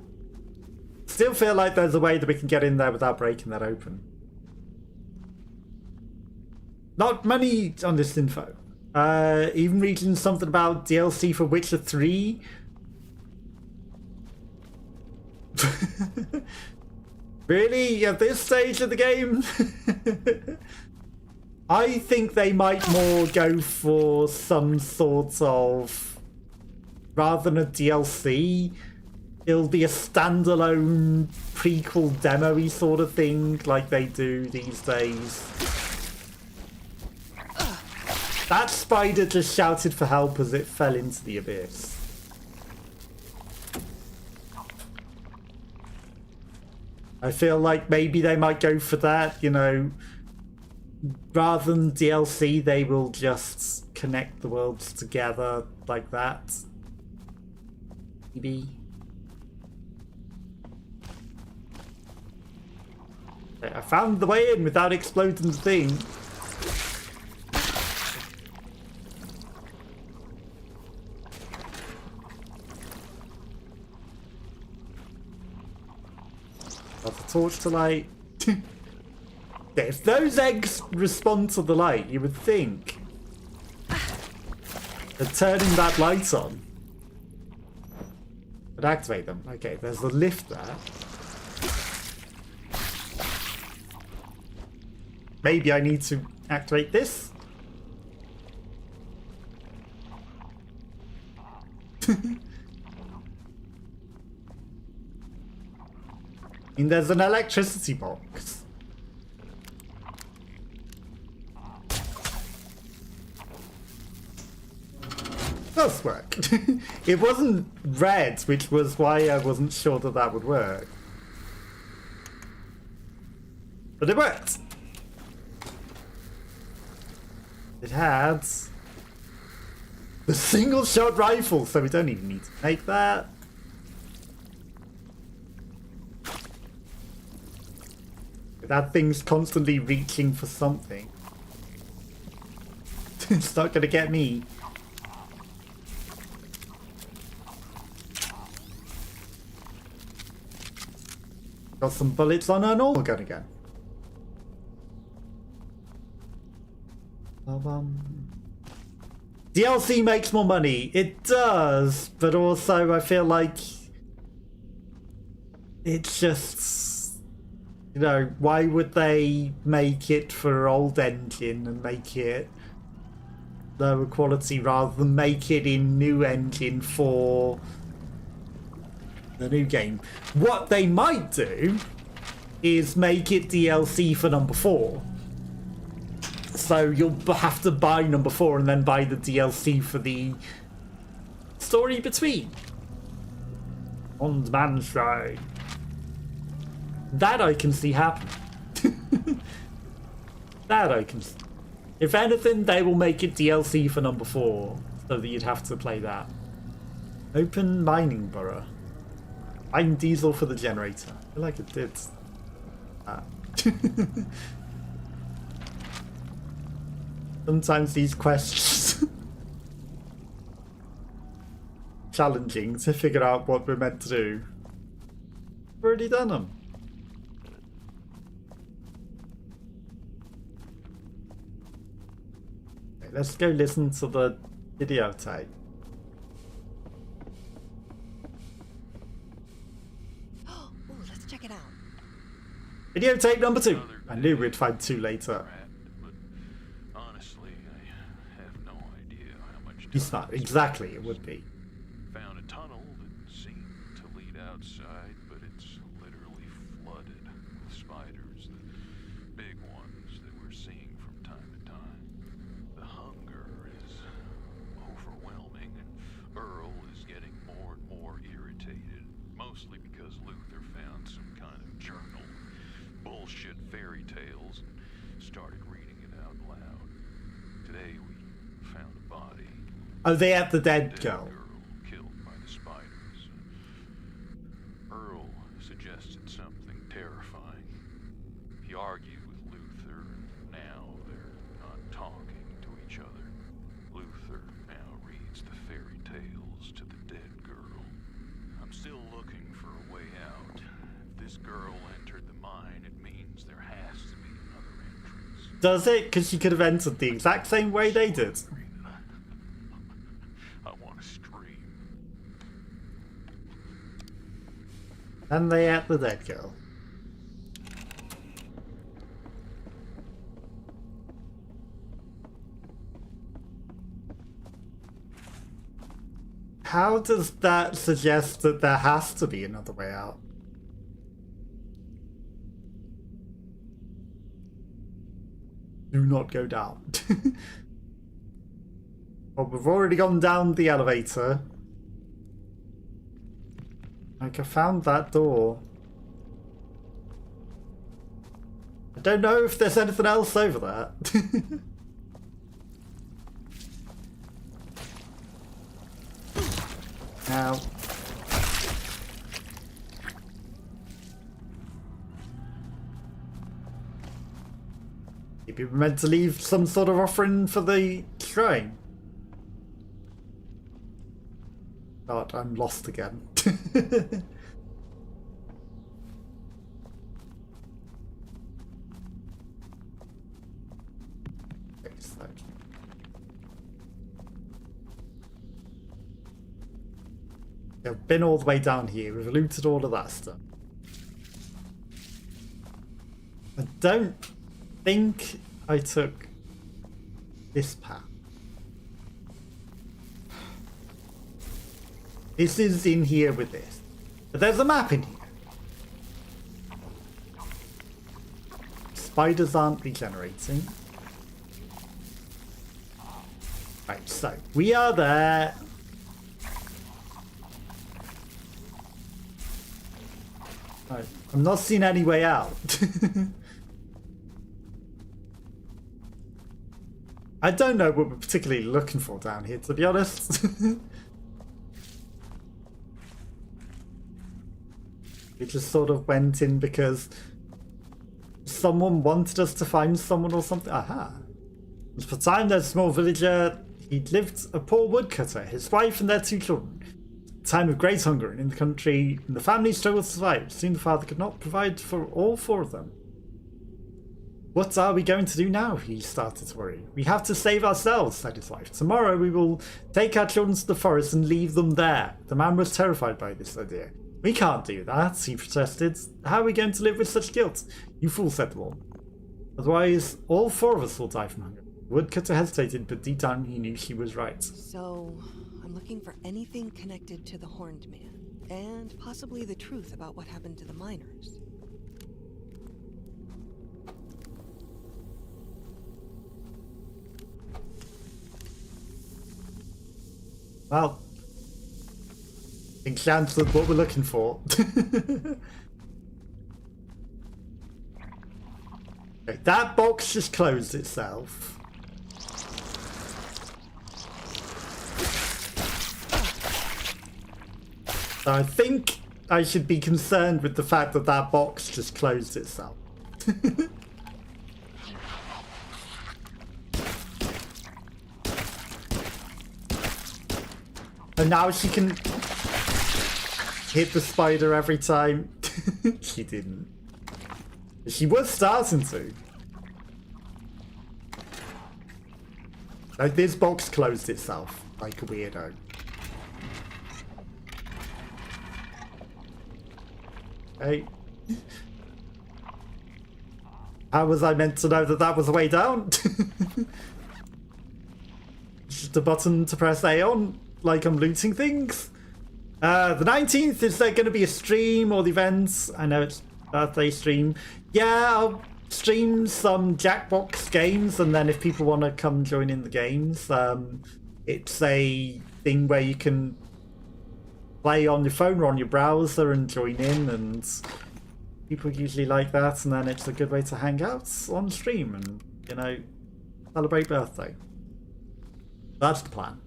Still feel like there's a way that we can get in there without breaking that open. Not many on this info. Even reading something about DLC for Witcher 3. Really? At this stage of the game? I think they might more go for some sort of, rather than a DLC, it'll be a standalone prequel demo-y sort of thing like they do these days. That spider just shouted for help as it fell into the abyss. I feel like maybe they might go for that, you know. Rather than DLC, they will just connect the worlds together like that. Maybe. Okay, I found the way in without exploding the thing. Got the torch to light. If those eggs respond to the light, you would think that turning that light on would activate them. Okay, there's a lift there. Maybe I need to activate this? And there's an electricity box. Does work. It wasn't red, which was why I wasn't sure that that would work. But it worked. It had the single-shot rifle, so we don't even need to make that. That thing's constantly reaching for something. It's not gonna get me. Got some bullets on her normal gun again. DLC makes more money. It does, but also I feel like it's just, you know, why would they make it for old engine and make it lower quality rather than make it in new engine for the new game? What they might do is make it DLC for number 4. So you'll have to buy number 4 and then buy the DLC for the story between. On the man's side. That I can see happen. That I can see. If anything, they will make it DLC for number 4, so that you'd have to play that. Open mining borough. Mine diesel for the generator. I feel like it did that. Sometimes these quests challenging to figure out what we're meant to do. We've already done them. Okay, let's go listen to the videotape. Oh, let's check it out. Videotape number 2. I knew we'd find 2 later. But honestly, I have no idea how much It's not exactly, it would be. Found a tunnel that seemed to lead outside, but it's literally flooded with spiders, the big ones that we're seeing from time to time. The hunger is overwhelming, and Earl is getting more and more irritated, mostly because Luther found some kind of journal, bullshit fairy tales, and started reading it out loud. Today we found a body. Oh, they have the dead girl. Killed by the spiders. Earl suggested something terrifying. He argued with Luther, and now they're not talking to each other. Luther now reads the fairy tales to the dead girl. I'm still looking for a way out. If this girl entered the mine, it means there has to be another entrance. Does it? Because she could have entered the exact same way they did. I want to scream. And they had the dead girl. How does that suggest that there has to be another way out? Do not go down. Well, we've already gone down the elevator. Like, I found that door. I don't know if there's anything else over there. Now. Maybe we're meant to leave some sort of offering for the shrine. God, I'm lost again. I've been all the way down here. We've looted all of that stuff. I don't think I took this path. This is in here with this. But there's a map in here. Spiders aren't regenerating. Right, so we are there. Right, I'm not seeing any way out. I don't know what we're particularly looking for down here, to be honest. We just sort of went in because someone wanted us to find someone or something. Aha. Once upon a time, there's a small villager. He lived a poor woodcutter, his wife and their 2 children. time of great hunger in the country, and the family struggled to survive. Soon the father could not provide for all 4 of them. What are we going to do now? He started to worry. We have to save ourselves, said his wife. Tomorrow we will take our children to the forest and leave them there. The man was terrified by this idea. We can't do that, he protested. How are we going to live with such guilt? You fool, said the woman. Otherwise, all 4 of us will die from hunger. The woodcutter hesitated, but deep down he knew she was right. So, I'm looking for anything connected to the Horned Man, and possibly the truth about what happened to the miners. Well, I think she answered what we're looking for. Okay, that box just closed itself. So I think I should be concerned with the fact that that box just closed itself. And now she can hit the spider every time. She didn't. She was starting to. Like, this box closed itself like a weirdo. Okay. How was I meant to know that that was the way down? Just a button to press A on, like I'm looting things. The 19th, is there going to be a stream or the events? I know it's birthday stream. Yeah, I'll stream some Jackbox games, and then if people want to come join in the games, it's a thing where you can play on your phone or on your browser and join in, and people usually like that, and then it's a good way to hang out on stream and, you know, celebrate birthday. That's the plan.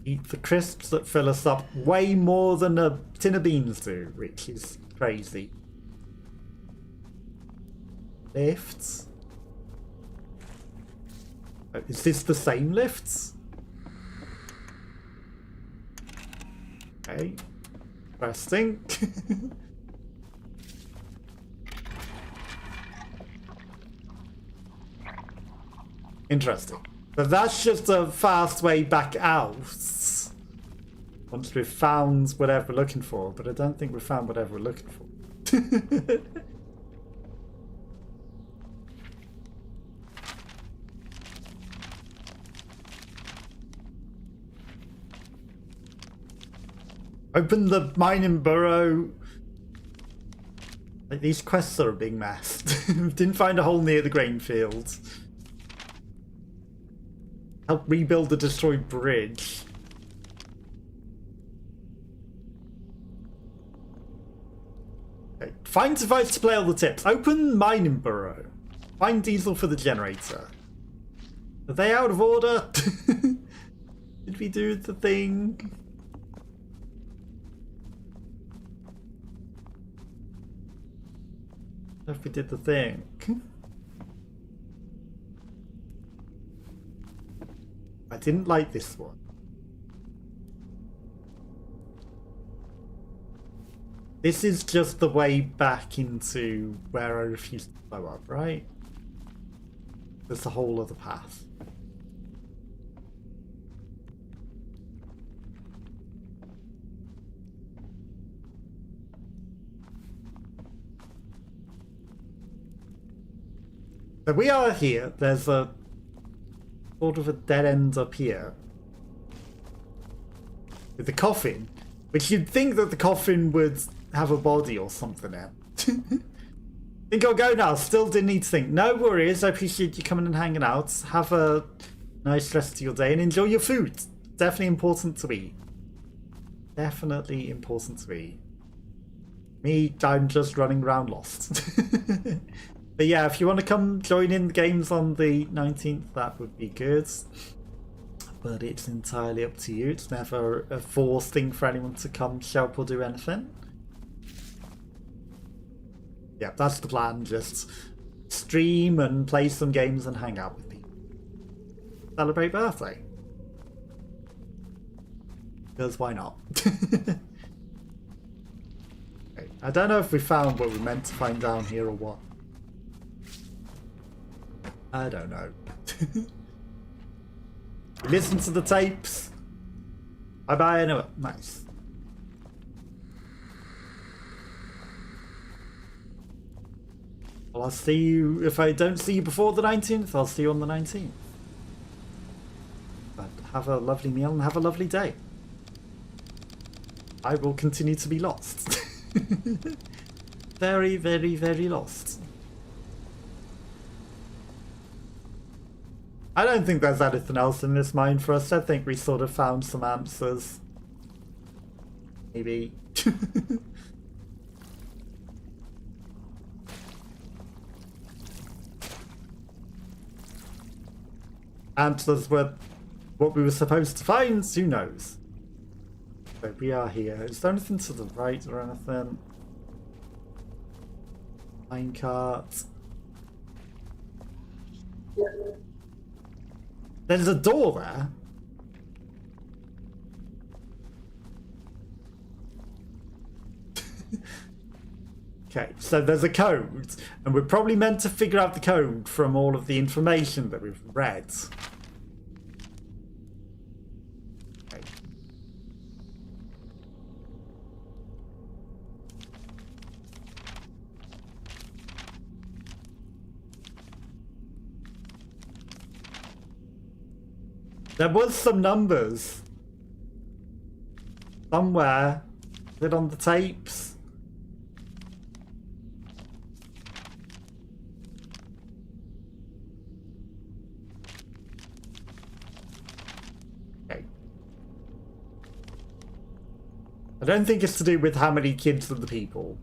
Eat the crisps that fill us up way more than a tin of beans do, which is crazy. Lifts. Oh, is this the same lifts? Okay. Interesting. Interesting. But that's just a fast way back out. Once we've found whatever we're looking for, but I don't think we've found whatever we're looking for. Open the mining burrow. Like, these quests are a big mess. Didn't find a hole near the grain fields. Help rebuild the destroyed bridge. Okay. Find device to play all the tips. Open mining burrow. Find diesel for the generator. Are they out of order? Did we do the thing? If we did the thing. I didn't like this one. This is just the way back into where I refused to blow up, right? There's a whole other path. So we are here. There's a sort of a dead end up here with the coffin, which you'd think that the coffin would have a body or something in. Think I'll go now. Still didn't need to think. No worries. I appreciate you coming and hanging out. Have a nice rest of your day and enjoy your food. Definitely important to eat. Definitely important to eat. Me, I'm just running around lost. But yeah, if you want to come join in the games on the 19th, that would be good. But it's entirely up to you. It's never a forced thing for anyone to come show up or do anything. Yeah, that's the plan. Just stream and play some games and hang out with people. celebrate birthday. Because why not? Okay, I don't know if we found what we meant to find down here or what. I don't know. Listen to the tapes. Bye bye anyway. Nice. Well, I'll see you. If I don't see you before the 19th, I'll see you on the 19th. But have a lovely meal and have a lovely day. I will continue to be lost. Very, very, very lost. I don't think there's anything else in this mine for us. I think we sort of found some answers. Maybe. Answers were what we were supposed to find, who knows? But we are here. Is there anything to the right or anything? Minecart. There's a door there. Okay, so there's a code, and we're probably meant to figure out the code from all of the information that we've read. Okay. There was some numbers somewhere. Is it on the tapes? Okay. I don't think it's to do with how many kids are the people.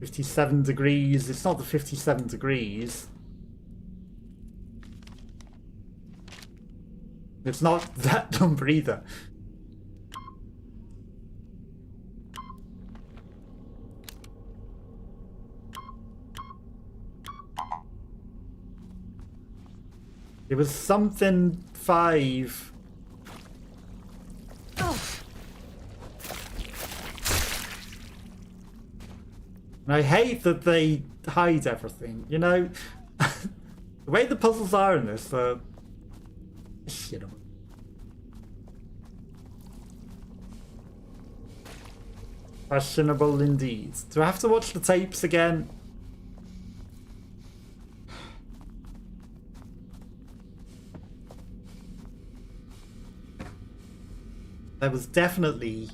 $57. It's not the 57 degrees. It's not that number either. It was something 5. And I hate that they hide everything, you know? The way the puzzles are in this, shit. Questionable indeed. Do I have to watch the tapes again? There was definitely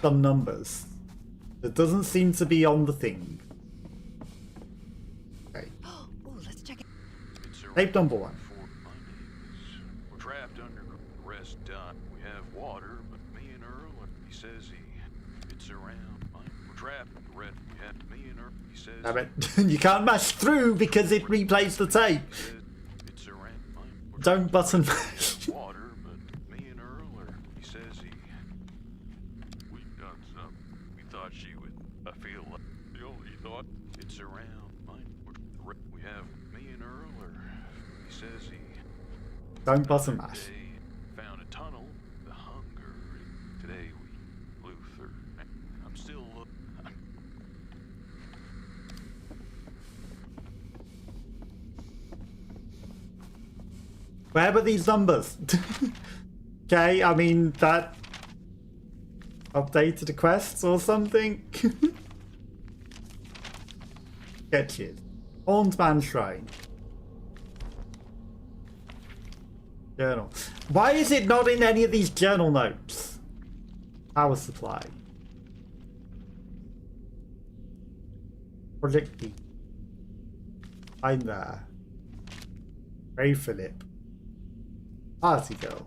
some numbers. That doesn't seem to be on the thing. Okay. Oh, let's check it. Tape number 1. We're trapped under rest done. We have water, but me and Earl, he says it's around. We're trapped under rest. We have me and Earl, he says. Damn it. You can't mash through because it replays the tape. It's around. Don't button mash. Water, but me and Earl, he says we've done something. We thought she would. I feel like the only thought it's around. We have me and Earl, he says Don't button mash. found a tunnel, the hunger. Today we Luther. I'm still Where were these numbers? Okay, I mean, that updated the quests or something? Sketches. Horned Man Shrine. Journal. Why is it not in any of these journal notes? Power supply. Project B. I'm there. Ray Phillip. Party girl.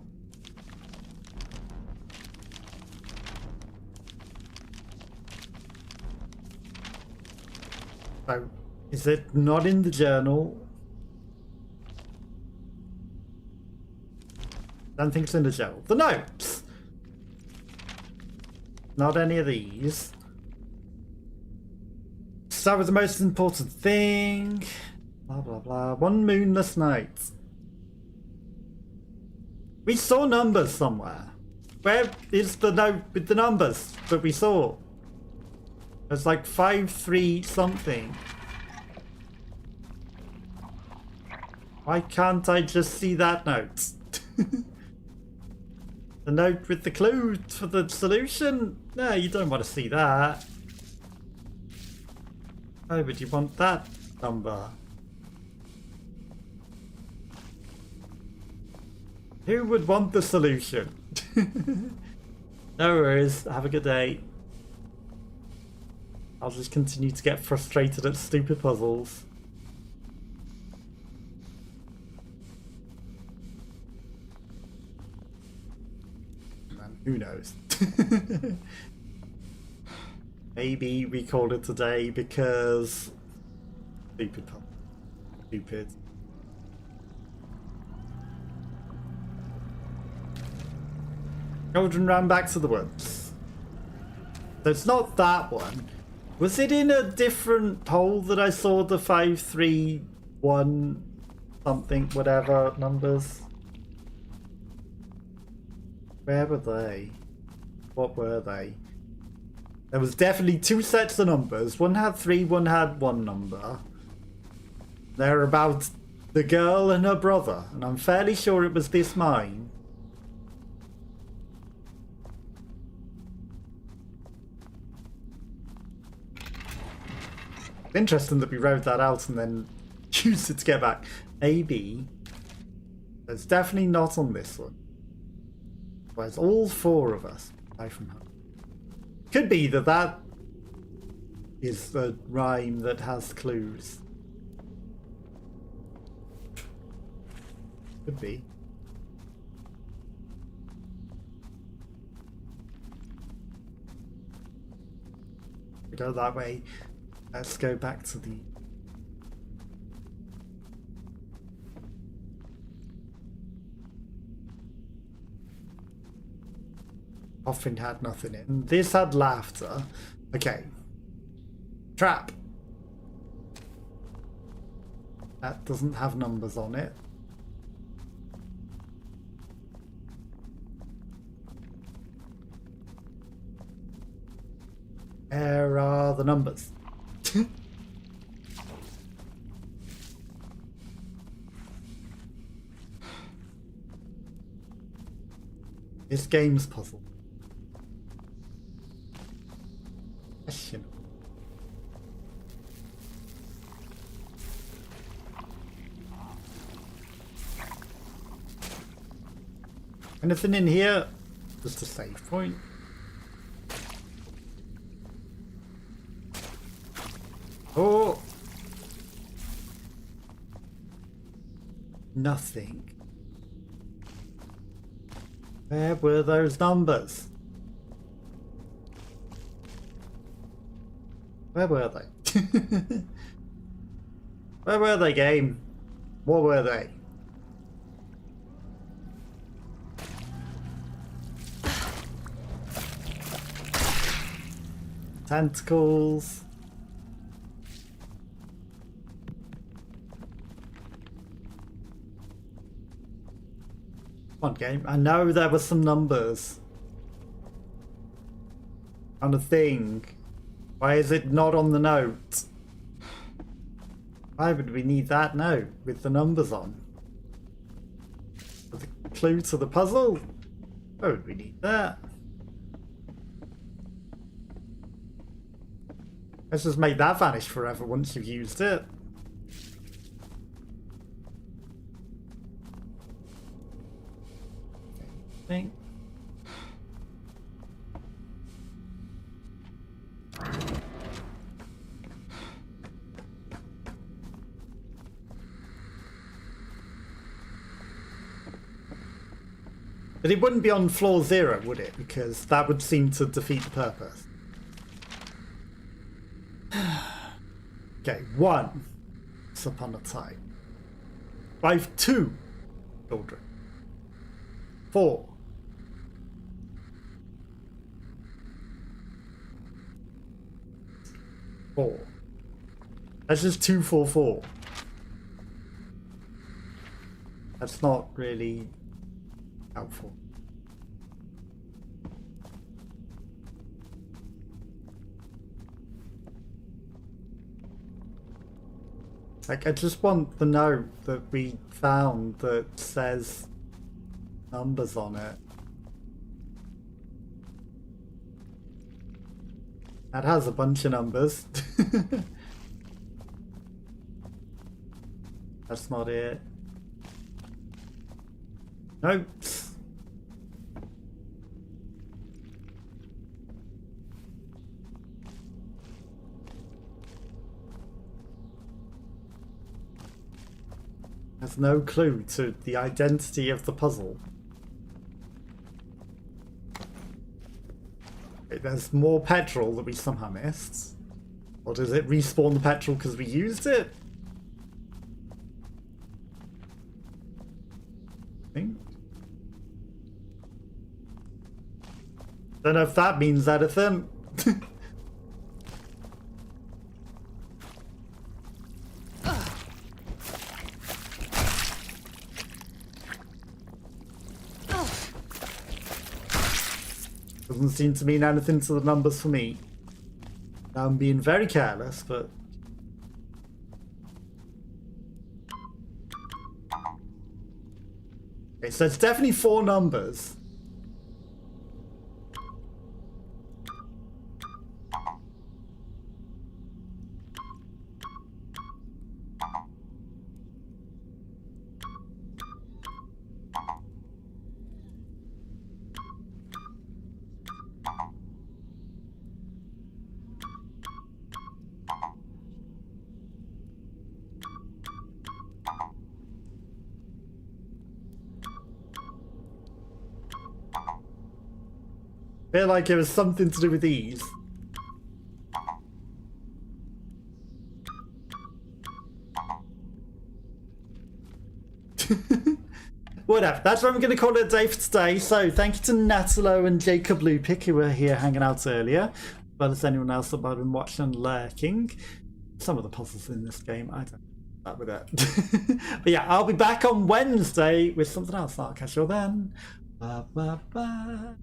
So, is it not in the journal? Don't think it's in the journal. The notes! Not any of these. Start with the most important thing. Blah, blah, blah. One moonless night. We saw numbers somewhere. Where is the note with the numbers that we saw? There's like 5-3 something. Why can't I just see that note? The note with the clue for the solution? No, you don't want to see that. Why would you want that number? Who would want the solution? No worries, have a good day. I'll just continue to get frustrated at stupid puzzles. Man, who knows? Maybe we called it today because stupid puzzle. Stupid. Children ran back to the woods. So it's not that one. Was it in a different hole that I saw the 5, 3, 1 something, whatever numbers? Where were they? What were they? There was definitely 2 sets of numbers. One had 3, one had 1 number. They're about the girl and her brother, and I'm fairly sure it was this mine. Interesting that we wrote that out and then used it to get back. AB. It's definitely not on this one. Whereas all 4 of us die from home. Could be that that is a rhyme that has clues. Could be. We go that way. Let's go back to the... Coffin had nothing in. This had laughter. Okay. Trap. That doesn't have numbers on it. Where are the numbers? This game's puzzle. Question. Anything in here? Just a save point. Oh! Nothing. Where were those numbers? Where were they? Where were they, game? What were they? Tentacles. Come on, game. I know there were some numbers on a thing. Why is it not on the note? Why would we need that note with the numbers on? For the clue to the puzzle? Why would we need that? Let's just make that vanish forever once you've used it. Think. But it wouldn't be on floor 0, would it? Because that would seem to defeat the purpose. Okay, 1. Once upon a time. 5, 2 children. 4. 4. That's just 244. That's not really helpful. Like, I just want the note that we found that says numbers on it. That has a bunch of numbers. That's not it. Notes. There's no clue to the identity of the puzzle. There's more petrol that we somehow missed. Or does it respawn the petrol because we used it? Don't know if that means anything. Doesn't seem to mean anything to the numbers for me. I'm being very careless, but... Okay, so it's definitely 4 numbers. Feel like it was something to do with these. Whatever, that's what I'm going to call it a day for today. So thank you to Natalo and Jacob Lupick who were here hanging out earlier, as well as anyone else that might have been watching and lurking. Some of the puzzles in this game, I don't know that with it. But yeah, I'll be back on Wednesday with something else. I'll catch you all then. Bye bye bye.